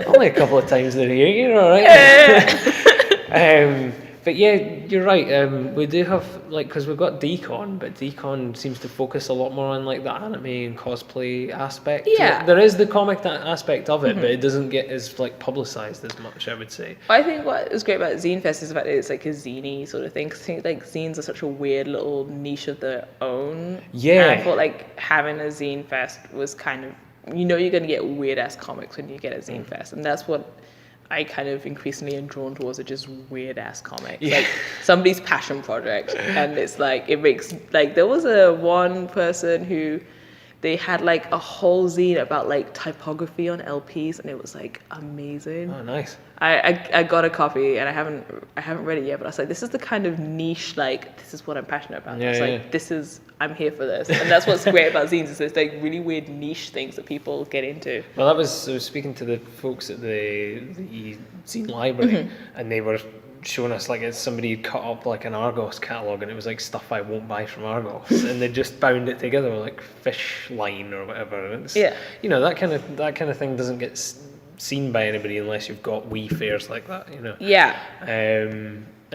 Speaker 1: Only a couple of times in a year, you're all right. But yeah, you're right. We do have, like, because we've got Decon, but Decon seems to focus a lot more on like the anime and cosplay aspect.
Speaker 13: Yeah,
Speaker 1: there is the comic aspect of it, but it doesn't get as like publicized as much, I would say.
Speaker 13: I think what is great about Zine Fest is the fact that it's like a zine sort of thing. Because I think like zines are such a weird little niche of their own.
Speaker 1: Yeah,
Speaker 13: and I thought like having a Zine Fest was kind of, you're going to get weird ass comics when you get a Zine Fest, and that's what I kind of increasingly am drawn towards, are just weird ass comics, like somebody's passion project. And it's like, it makes, like, there was one person who they had like a whole zine about like typography on LPs, and it was like amazing.
Speaker 1: Oh, nice.
Speaker 13: I got a copy and I haven't read it yet, but I was like, this is the kind of niche, like, this is what I'm passionate about. I'm here for this. And that's what's great about zines, is there's like really weird niche things that people get into.
Speaker 1: Well, I was speaking to the folks at the zine library, and they were showing us, like, it's somebody cut up like an Argos catalogue, and it was like stuff I won't buy from Argos, and they just bound it together with like fish line or whatever. And it's, that kind of thing doesn't get seen by anybody unless you've got wee fairs like that, It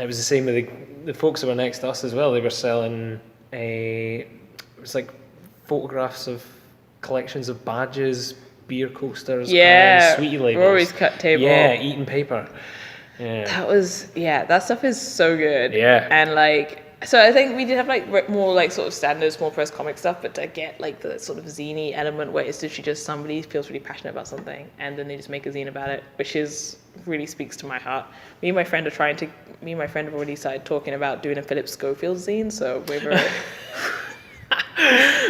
Speaker 1: was the same with the folks that were next to us as well. They were selling it was like photographs of collections of badges, beer coasters, sweetie labels,
Speaker 13: Rory's cut table,
Speaker 1: eating paper.
Speaker 13: That stuff is so good. And like, so I think we did have like more like sort of standard small press comic stuff, but to get like the sort of zine element where it's literally just somebody feels really passionate about something and then they just make a zine about it, which really speaks to my heart. Me and my friend have already started talking about doing a Philip Schofield zine, so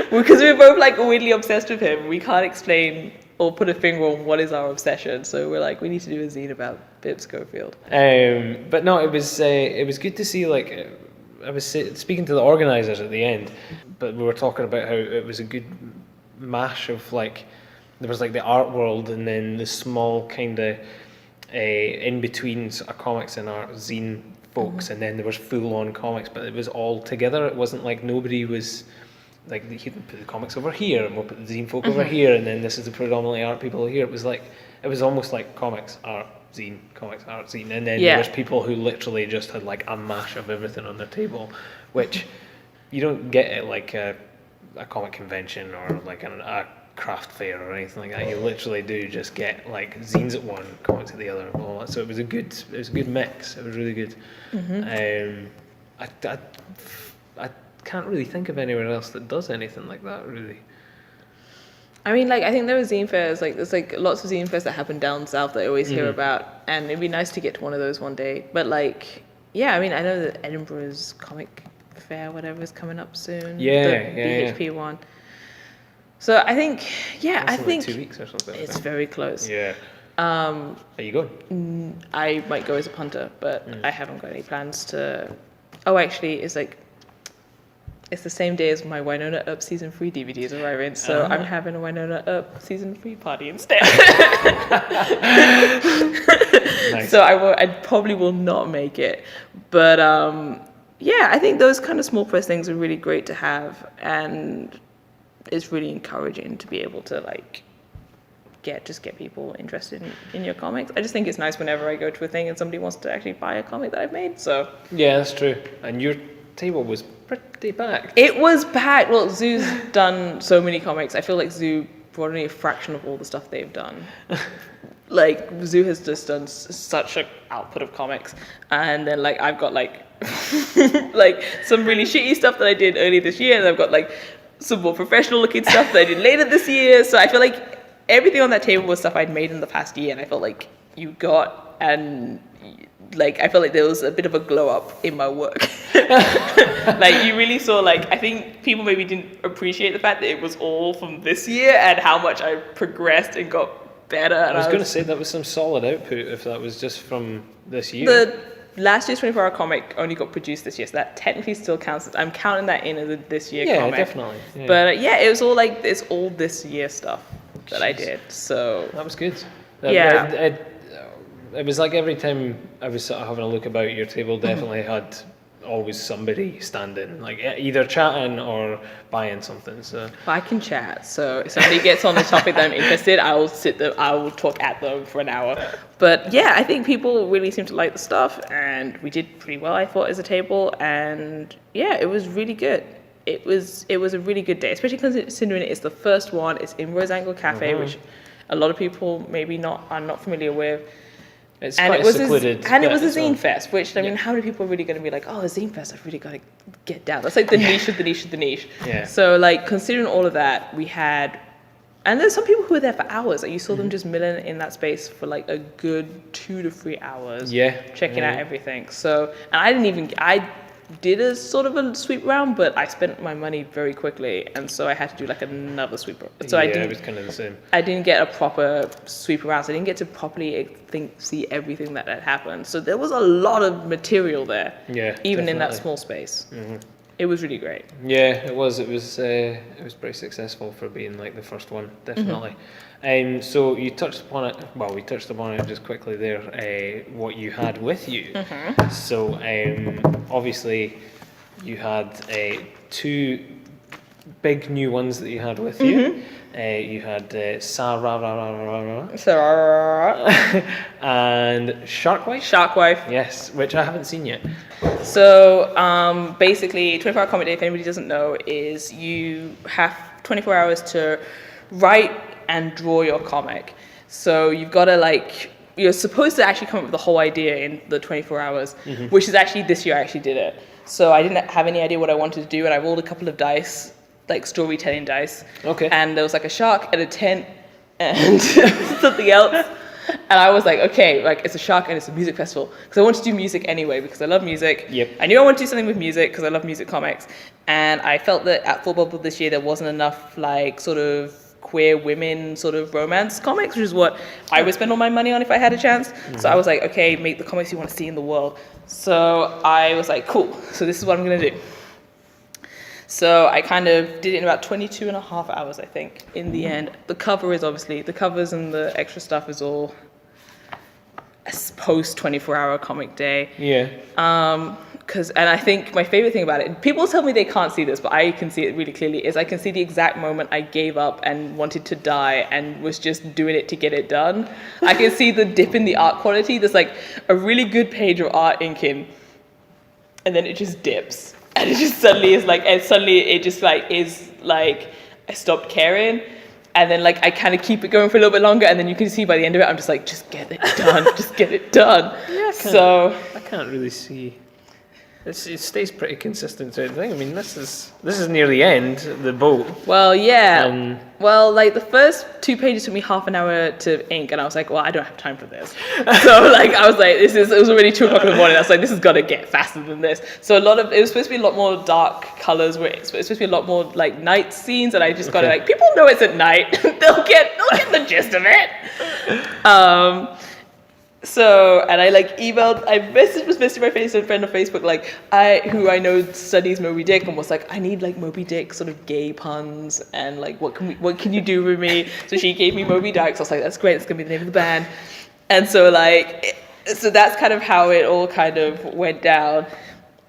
Speaker 13: because we're both like weirdly obsessed with him. We can't explain or put a finger on what is our obsession, so we're like, we need to do a zine about Philip Schofield.
Speaker 1: But no, it was good to see, like, I was speaking to the organisers at the end, but we were talking about how it was a good mash of, like, there was like the art world and then the small kind of in between sort of comics and art zine folks, and then there was full on comics, but it was all together. It wasn't like nobody was like you can put the comics over here, and we'll put the zine folk over here, and then this is the predominantly art people here. It was almost like comics, art, zine, and then there was people who literally just had like a mash of everything on their table, which you don't get at like a comic convention or like a craft fair or anything like that. You literally do just get like zines at one, comics at the other, and all that. So it was a good mix. It was really good. I can't really think of anywhere else that does anything like that, really.
Speaker 13: I mean, like, I think there are zine fairs, like, there's like lots of zine fairs that happen down south that I always hear about, and it'd be nice to get to one of those one day. But like, yeah, I mean, I know that Edinburgh's comic fair, whatever, is coming up soon. The BHP one. So I think, I think
Speaker 1: like 2 weeks or something.
Speaker 13: It's very close.
Speaker 1: Yeah. Are you going?
Speaker 13: I might go as a punter, but I haven't got any plans to. Oh, actually, it's the same day as my Winona Earp season 3 DVDs arriving, so I'm having a Winona Earp season 3 party instead.
Speaker 1: Nice.
Speaker 13: So I probably will not make it, but I think those kind of small press things are really great to have, and it's really encouraging to be able to like get people interested in your comics. I just think it's nice whenever I go to a thing and somebody wants to actually buy a comic that I've made. So
Speaker 1: yeah, that's true. And your table was pretty packed.
Speaker 13: It was packed. Well, Zoo's done so many comics. I feel like Zoo brought only a fraction of all the stuff they've done. Like, Zoo has just done such an output of comics, and then like I've got like like some really shitty stuff that I did early this year, and I've got like some more professional looking stuff that I did later this year. So I feel like everything on that table was stuff I'd made in the past year, and I felt like you got, and like I felt like there was a bit of a glow up in my work. Like, you really saw, like, I think people maybe didn't appreciate the fact that it was all from this year and how much I progressed and got better. And
Speaker 1: I was going to say that was some solid output if that was just from this year.
Speaker 13: The last year's 24-hour comic only got produced this year, so that technically still counts. I'm counting that in as a this year comic.
Speaker 1: Yeah, definitely. Yeah.
Speaker 13: But it was all like, it's all this year stuff that I did. So
Speaker 1: that was good.
Speaker 13: Yeah.
Speaker 1: It was like every time I was sort of having a look about, your table definitely had always somebody standing, like either chatting or buying something. So
Speaker 13: I can chat. So if somebody gets on the topic that I'm interested, I will talk at them for an hour. But yeah, I think people really seem to like the stuff, and we did pretty well, I thought, as a table. And yeah, it was really good. It was a really good day, especially considering it's the first one. It's in Rose Angle Cafe, which a lot of people maybe are not familiar with.
Speaker 1: It's quite secluded.
Speaker 13: And it was a zine fest, which, I mean, how many people are really going to be like, oh, a zine fest, I've really got to get down. That's like the niche of the niche of the niche.
Speaker 1: Yeah.
Speaker 13: So, like, considering all of that, we had, and there's some people who were there for hours. Like, you saw them just milling in that space for like a good 2 to 3 hours.
Speaker 1: Yeah.
Speaker 13: Checking out everything. So, and I did a sort of a sweep round, but I spent my money very quickly, and so I had to do like another sweep round. So
Speaker 1: it was kind of the same.
Speaker 13: I didn't get a proper sweep around, so I didn't get to properly see everything that had happened. So there was a lot of material there, even in that small space. It was really great.
Speaker 1: Yeah, it was. It was pretty successful for being like the first one, definitely. So you touched upon it. Well, we touched upon it just quickly there. What you had with you. So obviously, you had 2 big new ones that you had with you. You had and Sharkwife.
Speaker 13: Sharkwife.
Speaker 1: Yes, which I haven't seen yet.
Speaker 13: So basically, 24-hour comic day, if anybody doesn't know, is you have 24 hours to write and draw your comic. So you've got to you're supposed to actually come up with the whole idea in the 24 hours, which is actually, this year I actually did it. So I didn't have any idea what I wanted to do, and I rolled a couple of dice, like storytelling dice.
Speaker 1: Okay.
Speaker 13: And there was like a shark and a tent and something else. And I was like, okay, like it's a shark and it's a music festival. Because I wanted to do music anyway, because I love music.
Speaker 1: Yep.
Speaker 13: I knew I wanted to do something with music because I love music comics. And I felt that at Full Bubble this year, there wasn't enough like sort of queer women sort of romance comics, which is what I would spend all my money on if I had a chance. So I was like, okay, make the comics you want to see in the world. So I was like, cool, so this is what I'm going to do. So I kind of did it in about 22 and a half hours, I think, in the end. The covers and the extra stuff is all post 24-hour comic day.
Speaker 1: Yeah.
Speaker 13: and I think my favorite thing about it, people tell me they can't see this, but I can see it really clearly, is I can see the exact moment I gave up and wanted to die and was just doing it to get it done. I can see the dip in the art quality. There's like a really good page of art inking, and then it just dips. And it just suddenly is like, and suddenly it just like is like, I stopped caring. And then like I kind of keep it going for a little bit longer, and then you can see by the end of it, I'm just like, just get it done, just get it done.
Speaker 1: Yeah, I can't really see. It stays pretty consistent throughout the thing. I mean, this is near the end, the boat.
Speaker 13: Well, yeah. Well, like the first 2 pages took me half an hour to ink, and I was like, well, I don't have time for this. So like I was like, it was already 2 o'clock in the morning. I was like, this has got to get faster than this. So it was supposed to be a lot more dark colors, where it's supposed to be a lot more like night scenes, and I just got to like, people know it's at night. they'll get the gist of it. So, and I like I messaged my friend on Facebook, like who I know studies Moby Dick, and was like, I need like Moby Dick sort of gay puns, and like what can you do with me? So she gave me Moby Dick. So I was like, that's great, it's gonna be the name of the band. And so like, so that's kind of how it all kind of went down.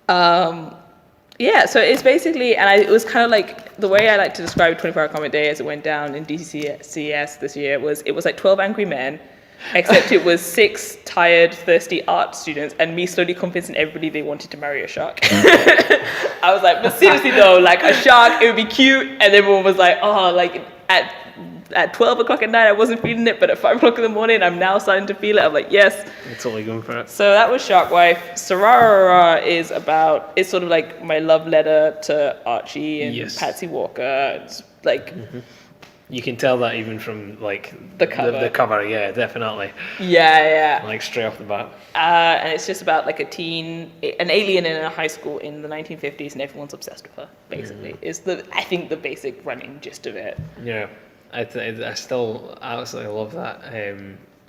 Speaker 13: Yeah, so it's basically, and it was kind of like, the way I like to describe 24-Hour Comic Day as it went down in DCCS this year it was like 12 angry men, except it was 6 tired, thirsty art students, and me slowly convincing everybody they wanted to marry a shark. I was like, but seriously though, like a shark, it would be cute, and everyone was like, oh, like at 12 o'clock at night I wasn't feeling it, but at 5 o'clock in the morning I'm now starting to feel it. I'm like, yes.
Speaker 1: It's totally going for it.
Speaker 13: So that was Shark Wife. Sararara it's sort of like my love letter to Archie and Patsy Walker. It's like...
Speaker 1: Mm-hmm. You can tell that even from like
Speaker 13: the cover.
Speaker 1: The cover, yeah, definitely.
Speaker 13: Yeah.
Speaker 1: Like straight off the bat.
Speaker 13: And it's just about like an alien in a high school in the 1950s, and everyone's obsessed with her. Basically, is I think the basic running gist of it.
Speaker 1: Yeah, I still absolutely love that.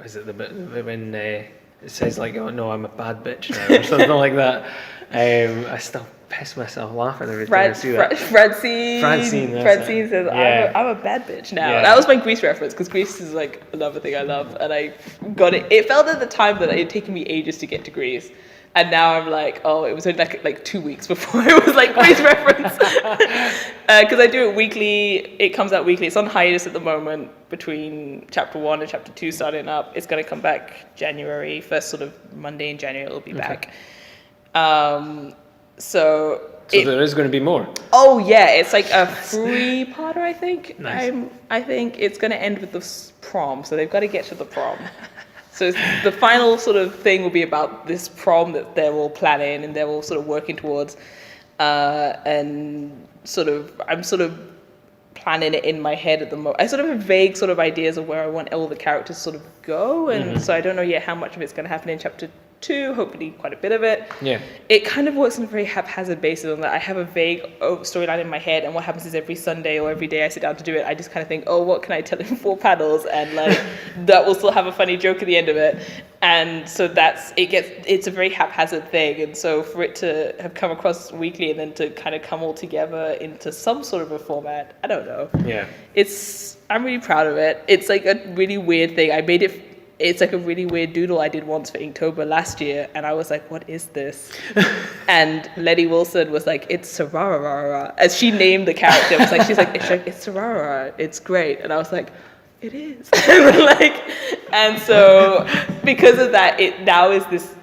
Speaker 1: Is it the bit when it says like, "Oh no, I'm a bad bitch now," or something like that? I still piss myself laughing every time I see that.
Speaker 13: Francine says, I'm a bad bitch now. Yeah. That was my Grease reference, because Grease is like another thing I love, and I got it. It felt at the time that it had taken me ages to get to Grease, and now I'm like, oh, it was only like 2 weeks before it was like Grease reference. Because I do it weekly. It comes out weekly. It's on hiatus at the moment between chapter 1 and chapter 2 starting up. It's going to come back January, first sort of Monday in January it'll be back. So
Speaker 1: there is going to be more.
Speaker 13: Oh yeah, it's like a 3-parter, I think.
Speaker 1: Nice.
Speaker 13: I think it's going to end with the prom, so they've got to get to the prom. So the final sort of thing will be about this prom that they're all planning and they're all sort of working towards, and I'm sort of planning it in my head at the moment. I sort of have vague sort of ideas of where I want all the characters to sort of go, and so I don't know yet how much of it's going to happen in chapter 2, hopefully quite a bit of it. Yeah. It kind of works on a very haphazard basis on that. I have a vague storyline in my head, and what happens is every Sunday or every day I sit down to do it, I just kind of think, oh, what can I tell in 4 panels? And like, that will still have a funny joke at the end of it. And so it's a very haphazard thing. And so for it to have come across weekly and then to kind of come all together into some sort of a format, I don't know.
Speaker 1: Yeah.
Speaker 13: I'm really proud of it. It's like a really weird thing. It's like a really weird doodle I did once for Inktober last year, and I was like, what is this? And Letty Wilson was like, it's Sararara. As she named the character, she's like, it's Sararara, it's great. And I was like, it is. And so because of that, it now is this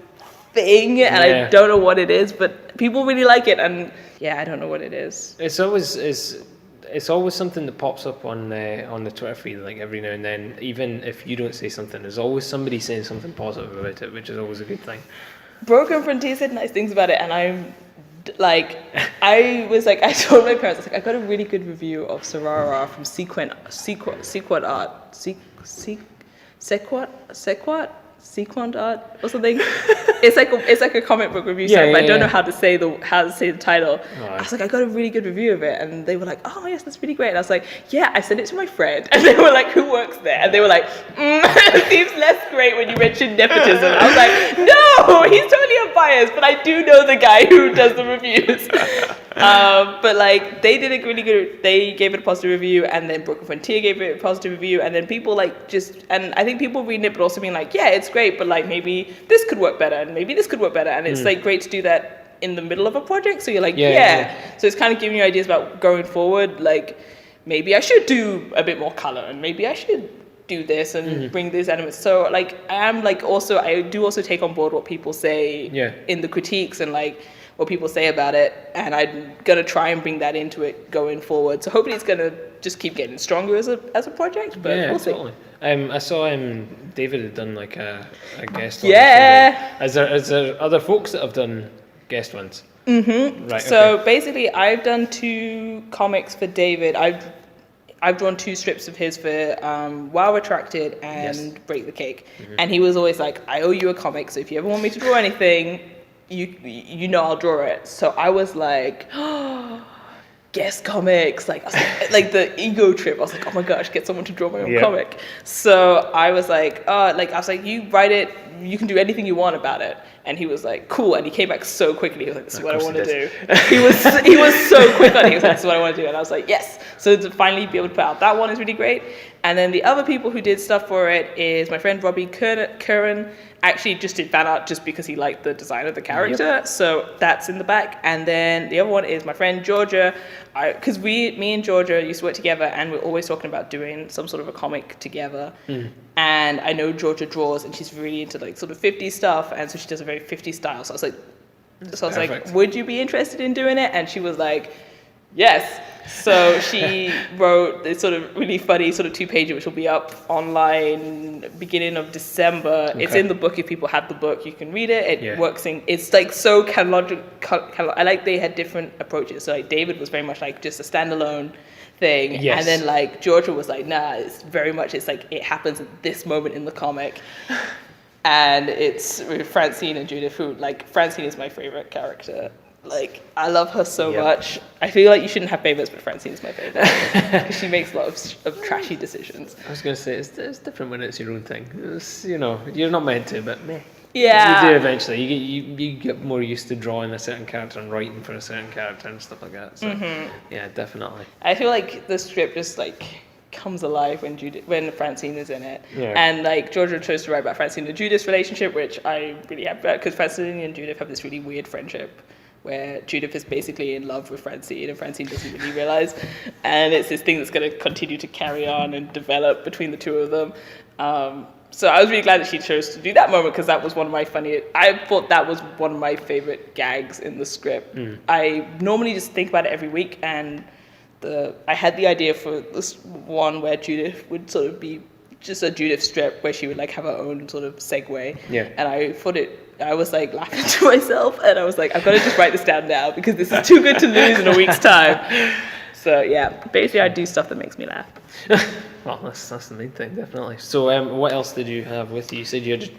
Speaker 13: thing, and I don't know what it is, but people really like it, and I don't know what it is.
Speaker 1: It's always something that pops up on the Twitter feed, like every now and then. Even if you don't say something, there's always somebody saying something positive about it, which is always a good thing.
Speaker 13: Broken Frontier said nice things about it, and I'm like, I told my parents, I was like, I got a really good review of Sarara from Sequent Art or something. It's like a comic book review site, but I don't know how to say the title. I was like, I got a really good review of it, and they were like, oh yes, that's really great. And I was like, yeah, I sent it to my friend, and they were like, who works there? And they were like, it seems less great when you mention nepotism. I was like, no, he's totally unbiased, but I do know the guy who does the reviews. But like, they did a really good, they gave it a positive review, and then Broken Frontier gave it a positive review, and then people and I think people reading it but also being like, yeah, it's great, but like maybe this could work better, and maybe this could work better, and it's like great to do that in the middle of a project, so you're like,
Speaker 1: Yeah.
Speaker 13: So it's kind of giving you ideas about going forward, like maybe I should do a bit more color, and maybe I should do this and bring these elements. So like I do also take on board what people say in the critiques and like what people say about it, and I'm gonna try and bring that into it going forward. So hopefully it's gonna just keep getting stronger as a project. But we'll see.
Speaker 1: Totally. I saw David had done like a guest one.
Speaker 13: Yeah.
Speaker 1: Is there other folks that have done guest ones? Right.
Speaker 13: So basically, I've done 2 comics for David. I've drawn 2 strips of his for Wow Retracted and Break the Cake, and he was always like, I owe you a comic, so if you ever want me to draw anything, you know I'll draw it. So I was like, guest comics, like the ego trip. I was like, oh my gosh, get someone to draw my own comic. So I was like, you write it, you can do anything you want about it. And he was like, cool. And he came back so quickly. He was like, this is what I want to do. He was so quick on it. He was like, this is what I want to do. And I was like, yes. So to finally be able to put out that one is really great. And then the other people who did stuff for it is my friend Robbie Curran. Actually just did fan art just because he liked the design of the character. So that's in the back. And then the other one is my friend Georgia. Because me and Georgia used to work together, and we're always talking about doing some sort of a comic together. And I know Georgia draws, and she's really into like sort of 50s stuff, and so she does a very 50s style. So I was like, would you be interested in doing it? And she was like, yes. So she wrote this sort of really funny sort of 2-pager, which will be up online beginning of December. It's in the book. If people have the book, you can read it. It works in, it's like so canonical. I like they had different approaches. So like David was very much like just a standalone thing. Yes. And then like Georgia was like, nah, it's very much, it's like it happens at this moment in the comic. And it's with Francine and Judith, who, like, Francine is my favorite character. Like, I love her so much. I feel like you shouldn't have favorites, but Francine is my favorite. Because she makes a lot of trashy decisions.
Speaker 1: I was going to say, it's different when it's your own thing. It's, you know, you're not meant to, but meh.
Speaker 13: Yeah.
Speaker 1: You do eventually. You get more used to drawing a certain character and writing for a certain character and stuff like that. So, yeah, definitely.
Speaker 13: I feel like the strip just, like, comes alive when Francine is in it. And, like, Georgia chose to write about Francine and Judith's relationship, which I really happy about, because Francine and Judith have this really weird friendship, where Judith is basically in love with Francine and Francine doesn't really realize. And it's this thing that's going to continue to carry on and develop between the two of them. So I was really glad that she chose to do that moment, because that was one of my I thought that was one of my favorite gags in the script. I normally just think about it every week, and I had the idea for this one where Judith would sort of be just a Judith strip where she would like have her own sort of segue. And I thought I was like laughing to myself, and I was like, I've got to just write this down now because this is too good to lose in a week's time. So yeah, basically I do stuff that makes me laugh.
Speaker 1: Well, that's the main thing, definitely. So what else did you have with you? You said you had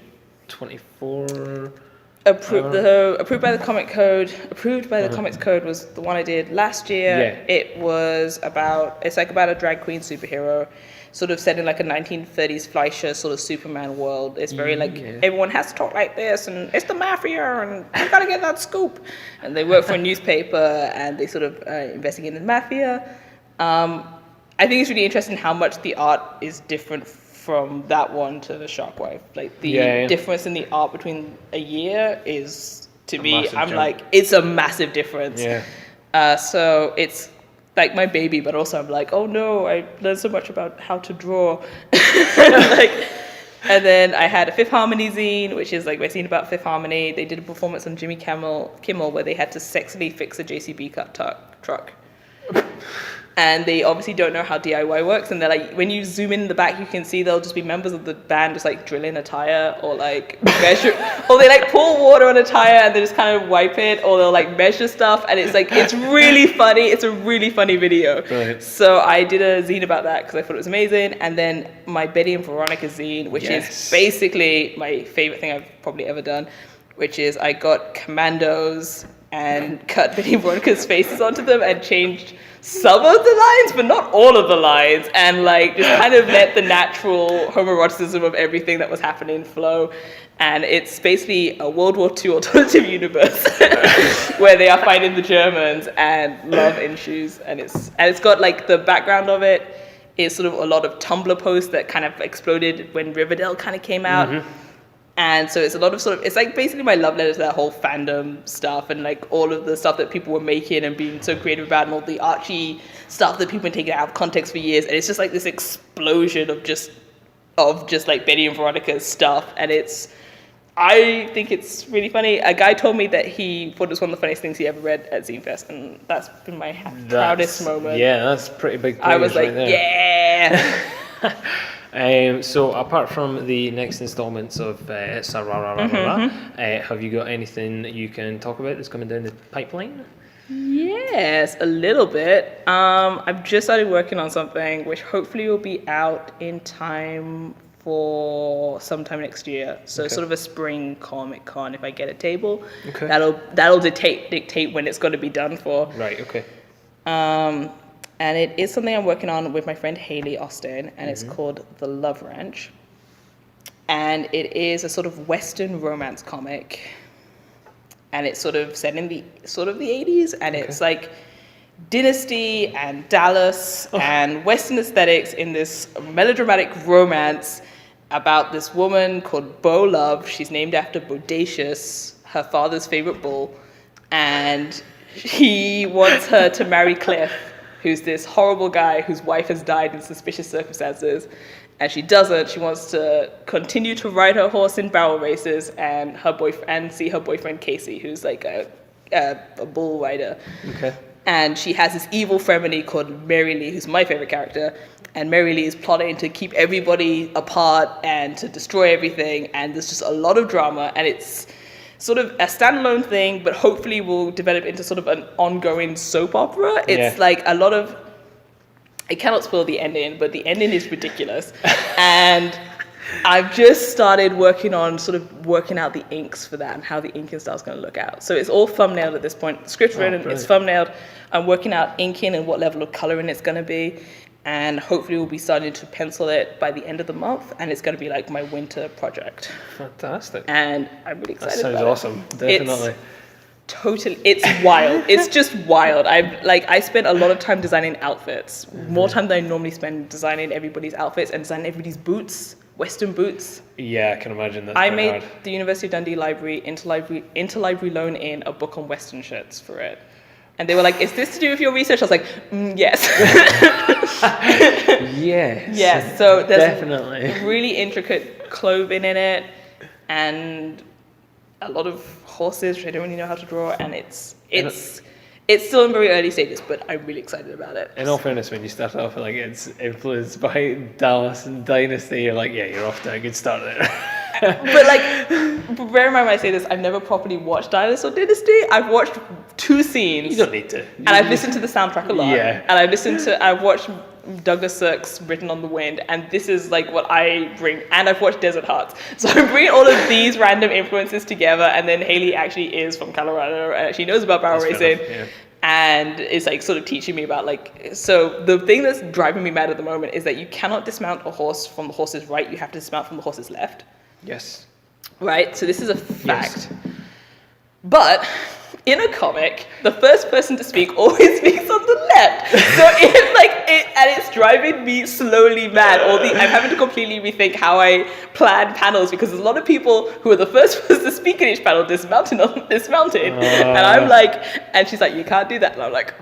Speaker 1: 24...
Speaker 13: Approved by the Comic Code. Approved by the Comics Code was the one I did last year. It was about a drag queen superhero, sort of set in like a 1930s Fleischer sort of Superman world. It's very like everyone has to talk like this, and it's the mafia, and you gotta get that scoop. And they work for a newspaper, and they sort of investigate in the mafia. I think it's really interesting how much the art is different from that one to the Sharkwife. Like the difference in the art between a year is, to me, I'm like, it's a massive difference. So it's like my baby, but also I'm like, oh no, I learned so much about how to draw. And then I had a Fifth Harmony zine, which is like my zine about Fifth Harmony. They did a performance on Jimmy Kimmel where they had to sexily fix a JCB truck. And they obviously don't know how DIY works, and they're like, when you zoom in the back, you can see there'll just be members of the band just like drilling a tire, or like measure, or they like pour water on a tire and they just kind of wipe it, or they'll like measure stuff, and it's like, it's really funny. It's a really funny video. Right. So I did a zine about that because I thought it was amazing. And then my Betty and Veronica zine, which is basically my favorite thing I've probably ever done, which is I got commandos and cut Betty and Veronica's faces onto them and changed some of the lines, but not all of the lines, and like just kind of let the natural homoeroticism of everything that was happening flow. And it's basically a World War II alternative universe where they are fighting the Germans and love ensues. And it's got like the background of it is sort of a lot of Tumblr posts that kind of exploded when Riverdale kind of came out. And so it's a lot of it's like basically my love letter to that whole fandom stuff and like all of the stuff that people were making and being so creative about and all the Archie stuff that people have been taking out of context for years. And it's just like this explosion of just like Betty and Veronica's stuff. And I think it's really funny. A guy told me that he thought it was one of the funniest things he ever read at Zine Fest, and that's been my proudest moment.
Speaker 1: Yeah, that's pretty big praise.
Speaker 13: I was like,
Speaker 1: right there.
Speaker 13: yeah.
Speaker 1: So apart from the next installments of have you got anything that you can talk about that's coming down the pipeline?
Speaker 13: Yes, a little bit. I've just started working on something which hopefully will be out in time for sometime next year. So sort of a spring Comic Con if I get a table. Okay. That'll dictate when it's going to be done for.
Speaker 1: Right, okay.
Speaker 13: And it is something I'm working on with my friend Hayley Austin, and it's called The Love Ranch. And it is a sort of Western romance comic. And it's sort of set in the 80s, and it's like Dynasty and Dallas and Western aesthetics in this melodramatic romance about this woman called Bo Love. She's named after Bodacious, her father's favorite bull, and he wants her to marry Cliff, who's this horrible guy whose wife has died in suspicious circumstances. And she doesn't. She wants to continue to ride her horse in barrel races and see her boyfriend Casey, who's like a bull rider. Okay. And she has this evil frenemy called Mary Lee, who's my favorite character. And Mary Lee is plotting to keep everybody apart and to destroy everything. And there's just a lot of drama. And it's sort of a standalone thing, but hopefully will develop into sort of an ongoing soap opera. It's like a lot of... I cannot spoil the ending, but the ending is ridiculous. And I've just started working out the inks for that and how the inking style is going to look out. So it's all thumbnailed at this point. The script's written, it's thumbnailed. I'm working out inking and what level of coloring it's going to be. And hopefully we'll be starting to pencil it by the end of the month. And it's going to be like my winter project.
Speaker 1: Fantastic.
Speaker 13: And I'm really excited about it.
Speaker 1: That sounds awesome. Definitely.
Speaker 13: It's wild. It's just wild. I spent a lot of time designing outfits, more time than I normally spend designing everybody's outfits and designing everybody's boots, Western boots.
Speaker 1: Yeah, I can imagine that.
Speaker 13: I made the University of Dundee Library interlibrary loan in a book on Western shirts for it. And they were like, is this to do with your research? I was like, yes.
Speaker 1: Yes.
Speaker 13: Yes, so there's
Speaker 1: definitely
Speaker 13: really intricate clothing in it and a lot of horses, which I don't really know how to draw, and it's still in very early stages, but I'm really excited about it.
Speaker 1: In all fairness, when you start off like it's influenced by Dallas and Dynasty, you're like, yeah, you're off to a good start there.
Speaker 13: But like, bear in mind when I say this, I've never properly watched Dallas or Dynasty. I've watched 2 scenes.
Speaker 1: You don't need to.
Speaker 13: And I've listened to the soundtrack a lot.
Speaker 1: Yeah.
Speaker 13: And I've watched Douglas Sirk's Written on the Wind, and this is like what I bring. And I've watched Desert Hearts. So I'm bringing all of these random influences together, and then Hayley actually is from Colorado, and she knows about barrel racing. And is like sort of teaching me about so the thing that's driving me mad at the moment is that you cannot dismount a horse from the horse's right, you have to dismount from the horse's left.
Speaker 1: Yes.
Speaker 13: Right? So this is a fact. Yes. But in a comic, the first person to speak always speaks on the left. So it's driving me slowly mad. I'm having to completely rethink how I plan panels because there's a lot of people who are the first person to speak in each panel dismounted. And I'm like, and she's like, you can't do that. And I'm like,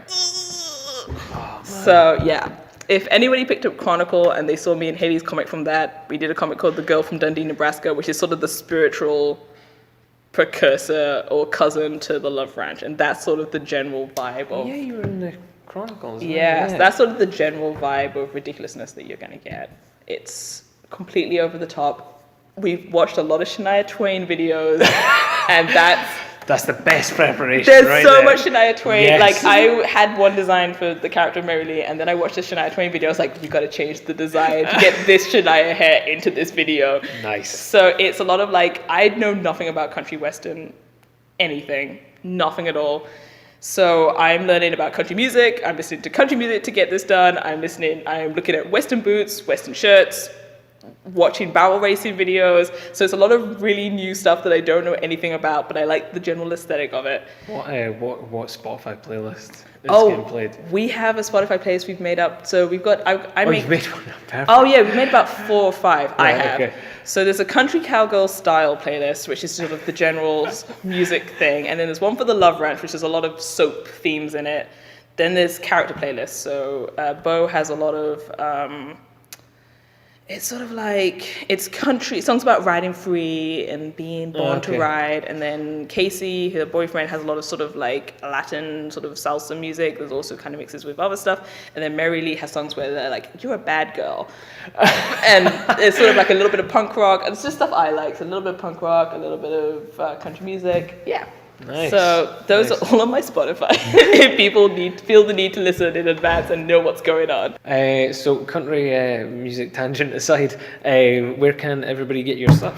Speaker 13: so yeah. If anybody picked up Chronicle and they saw me and Hayley's comic from that, we did a comic called The Girl from Dundee, Nebraska, which is sort of the spiritual precursor or cousin to The Love Ranch. And that's sort of the general vibe of...
Speaker 1: Yeah, you were in the Chronicles.
Speaker 13: Yeah, so that's sort of the general vibe of ridiculousness that you're going to get. It's completely over the top. We've watched a lot of Shania Twain videos, and
Speaker 1: that's the best preparation.
Speaker 13: There's so much Shania Twain. Yes. Like I had one design for the character of Mary Lee, and then I watched the Shania Twain video. I was like, we got to change the design to get this Shania hair into this video.
Speaker 1: Nice.
Speaker 13: So it's a lot of I know nothing about country western, anything, nothing at all. So I'm learning about country music. I'm listening to country music to get this done. I'm looking at Western boots, Western shirts, watching barrel racing videos. So it's a lot of really new stuff that I don't know anything about, but I like the general aesthetic of it.
Speaker 1: What Spotify playlist is getting played?
Speaker 13: We have a Spotify playlist we've made up. So we've got
Speaker 1: you've made one up. Perfect.
Speaker 13: Oh yeah, we've made about 4 or 5.
Speaker 1: Right,
Speaker 13: I have.
Speaker 1: okay.
Speaker 13: So there's a country cowgirl style playlist, which is sort of the general music thing, and then there's one for the Love Ranch, which has a lot of soap themes in it. Then there's character playlists. So Bo has a lot of. It's sort of like, it's country, songs about riding free and being born to ride. And then Casey, her boyfriend, has a lot of sort of like Latin sort of salsa music. There's also kind of mixes with other stuff. And then Mary Lee has songs where they're like, you're a bad girl. And it's sort of like a little bit of punk rock. And it's just stuff I like. So a little bit of punk rock, a little bit of country music. Yeah.
Speaker 1: Nice.
Speaker 13: So those are all on my Spotify. If people feel the need to listen in advance and know what's going on.
Speaker 1: So country music tangent aside, where can everybody get your stuff?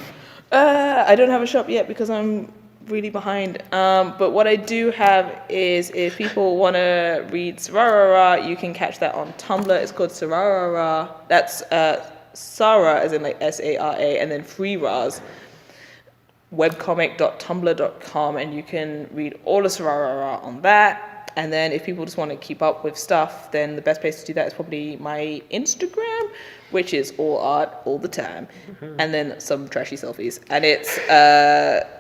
Speaker 13: I don't have a shop yet because I'm really behind. But what I do have is, if people want to read Sararara, you can catch that on Tumblr. It's called Sararara. That's Sara as in like S-A-R-A, and then Free Ras. webcomic.tumblr.com, and you can read all of Sararara on that. And then if people just want to keep up with stuff, then the best place to do that is probably my Instagram, which is all art all the time, and then some trashy selfies. And it's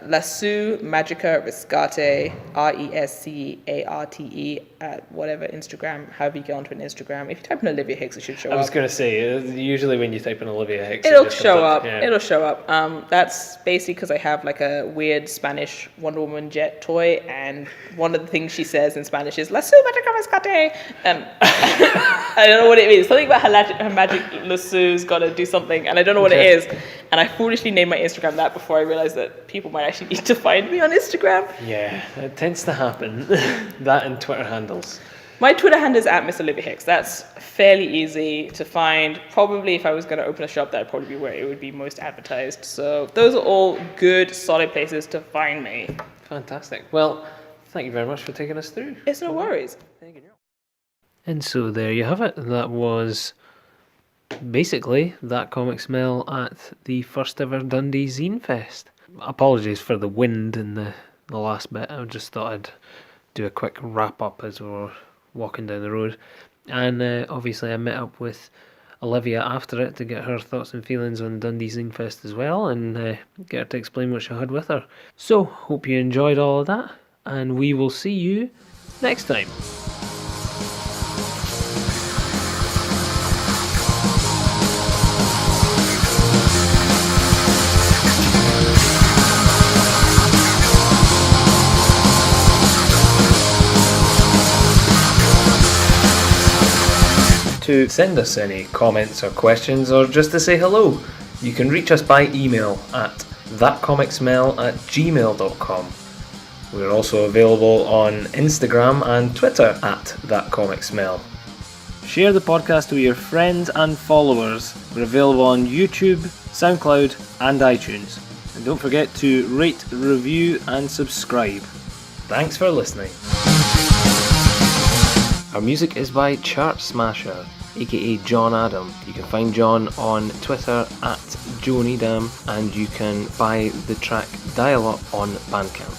Speaker 13: Lasso Magica Riscate, RESCARTE, at whatever Instagram, however you get onto an Instagram. If you type in Olivia Hicks, it should show up.
Speaker 1: I was going to say, usually when you type in Olivia Hicks,
Speaker 13: it'll show up.
Speaker 1: Yeah.
Speaker 13: It'll show up. That's basically because I have like a weird Spanish Wonder Woman jet toy, and one of the things she says in Spanish is Lasso Magica Riscate, and I don't know what it means. Something about her magic Lasso's got to do something, and I don't know what it is. And I foolishly named my Instagram that before I realized that people might actually need to find me on Instagram.
Speaker 1: Yeah, it tends to happen. That and Twitter handles.
Speaker 13: My Twitter handle is at Miss Olivia Hicks. That's fairly easy to find. Probably if I was going to open a shop, that would probably be where it would be most advertised. So those are all good, solid places to find me.
Speaker 1: Fantastic. Well, thank you very much for taking us through.
Speaker 13: It's no worries. Thank you.
Speaker 1: And so there you have it. That was basically That Comic Smell at the first ever Dundee Zine Fest. Apologies for the wind in the last bit. I just thought I'd do a quick wrap up as we were walking down the road. And obviously I met up with Olivia after it to get her thoughts and feelings on Dundee Zine Fest as well, and get her to explain what she had with her. So, hope you enjoyed all of that, and we will see you next time. To send us any comments or questions, or just to say hello, you can reach us by email at thatcomicsmell@gmail.com. We're also available on Instagram and Twitter at thatcomicsmell. Share the podcast with your friends and followers. We're available on YouTube, SoundCloud and iTunes. And don't forget to rate, review and subscribe. Thanks for listening. Our music is by Chart Smasher, aka Joan Edam. You can find John on Twitter at Joan Edam, and you can buy the track Dial Up on Bandcamp.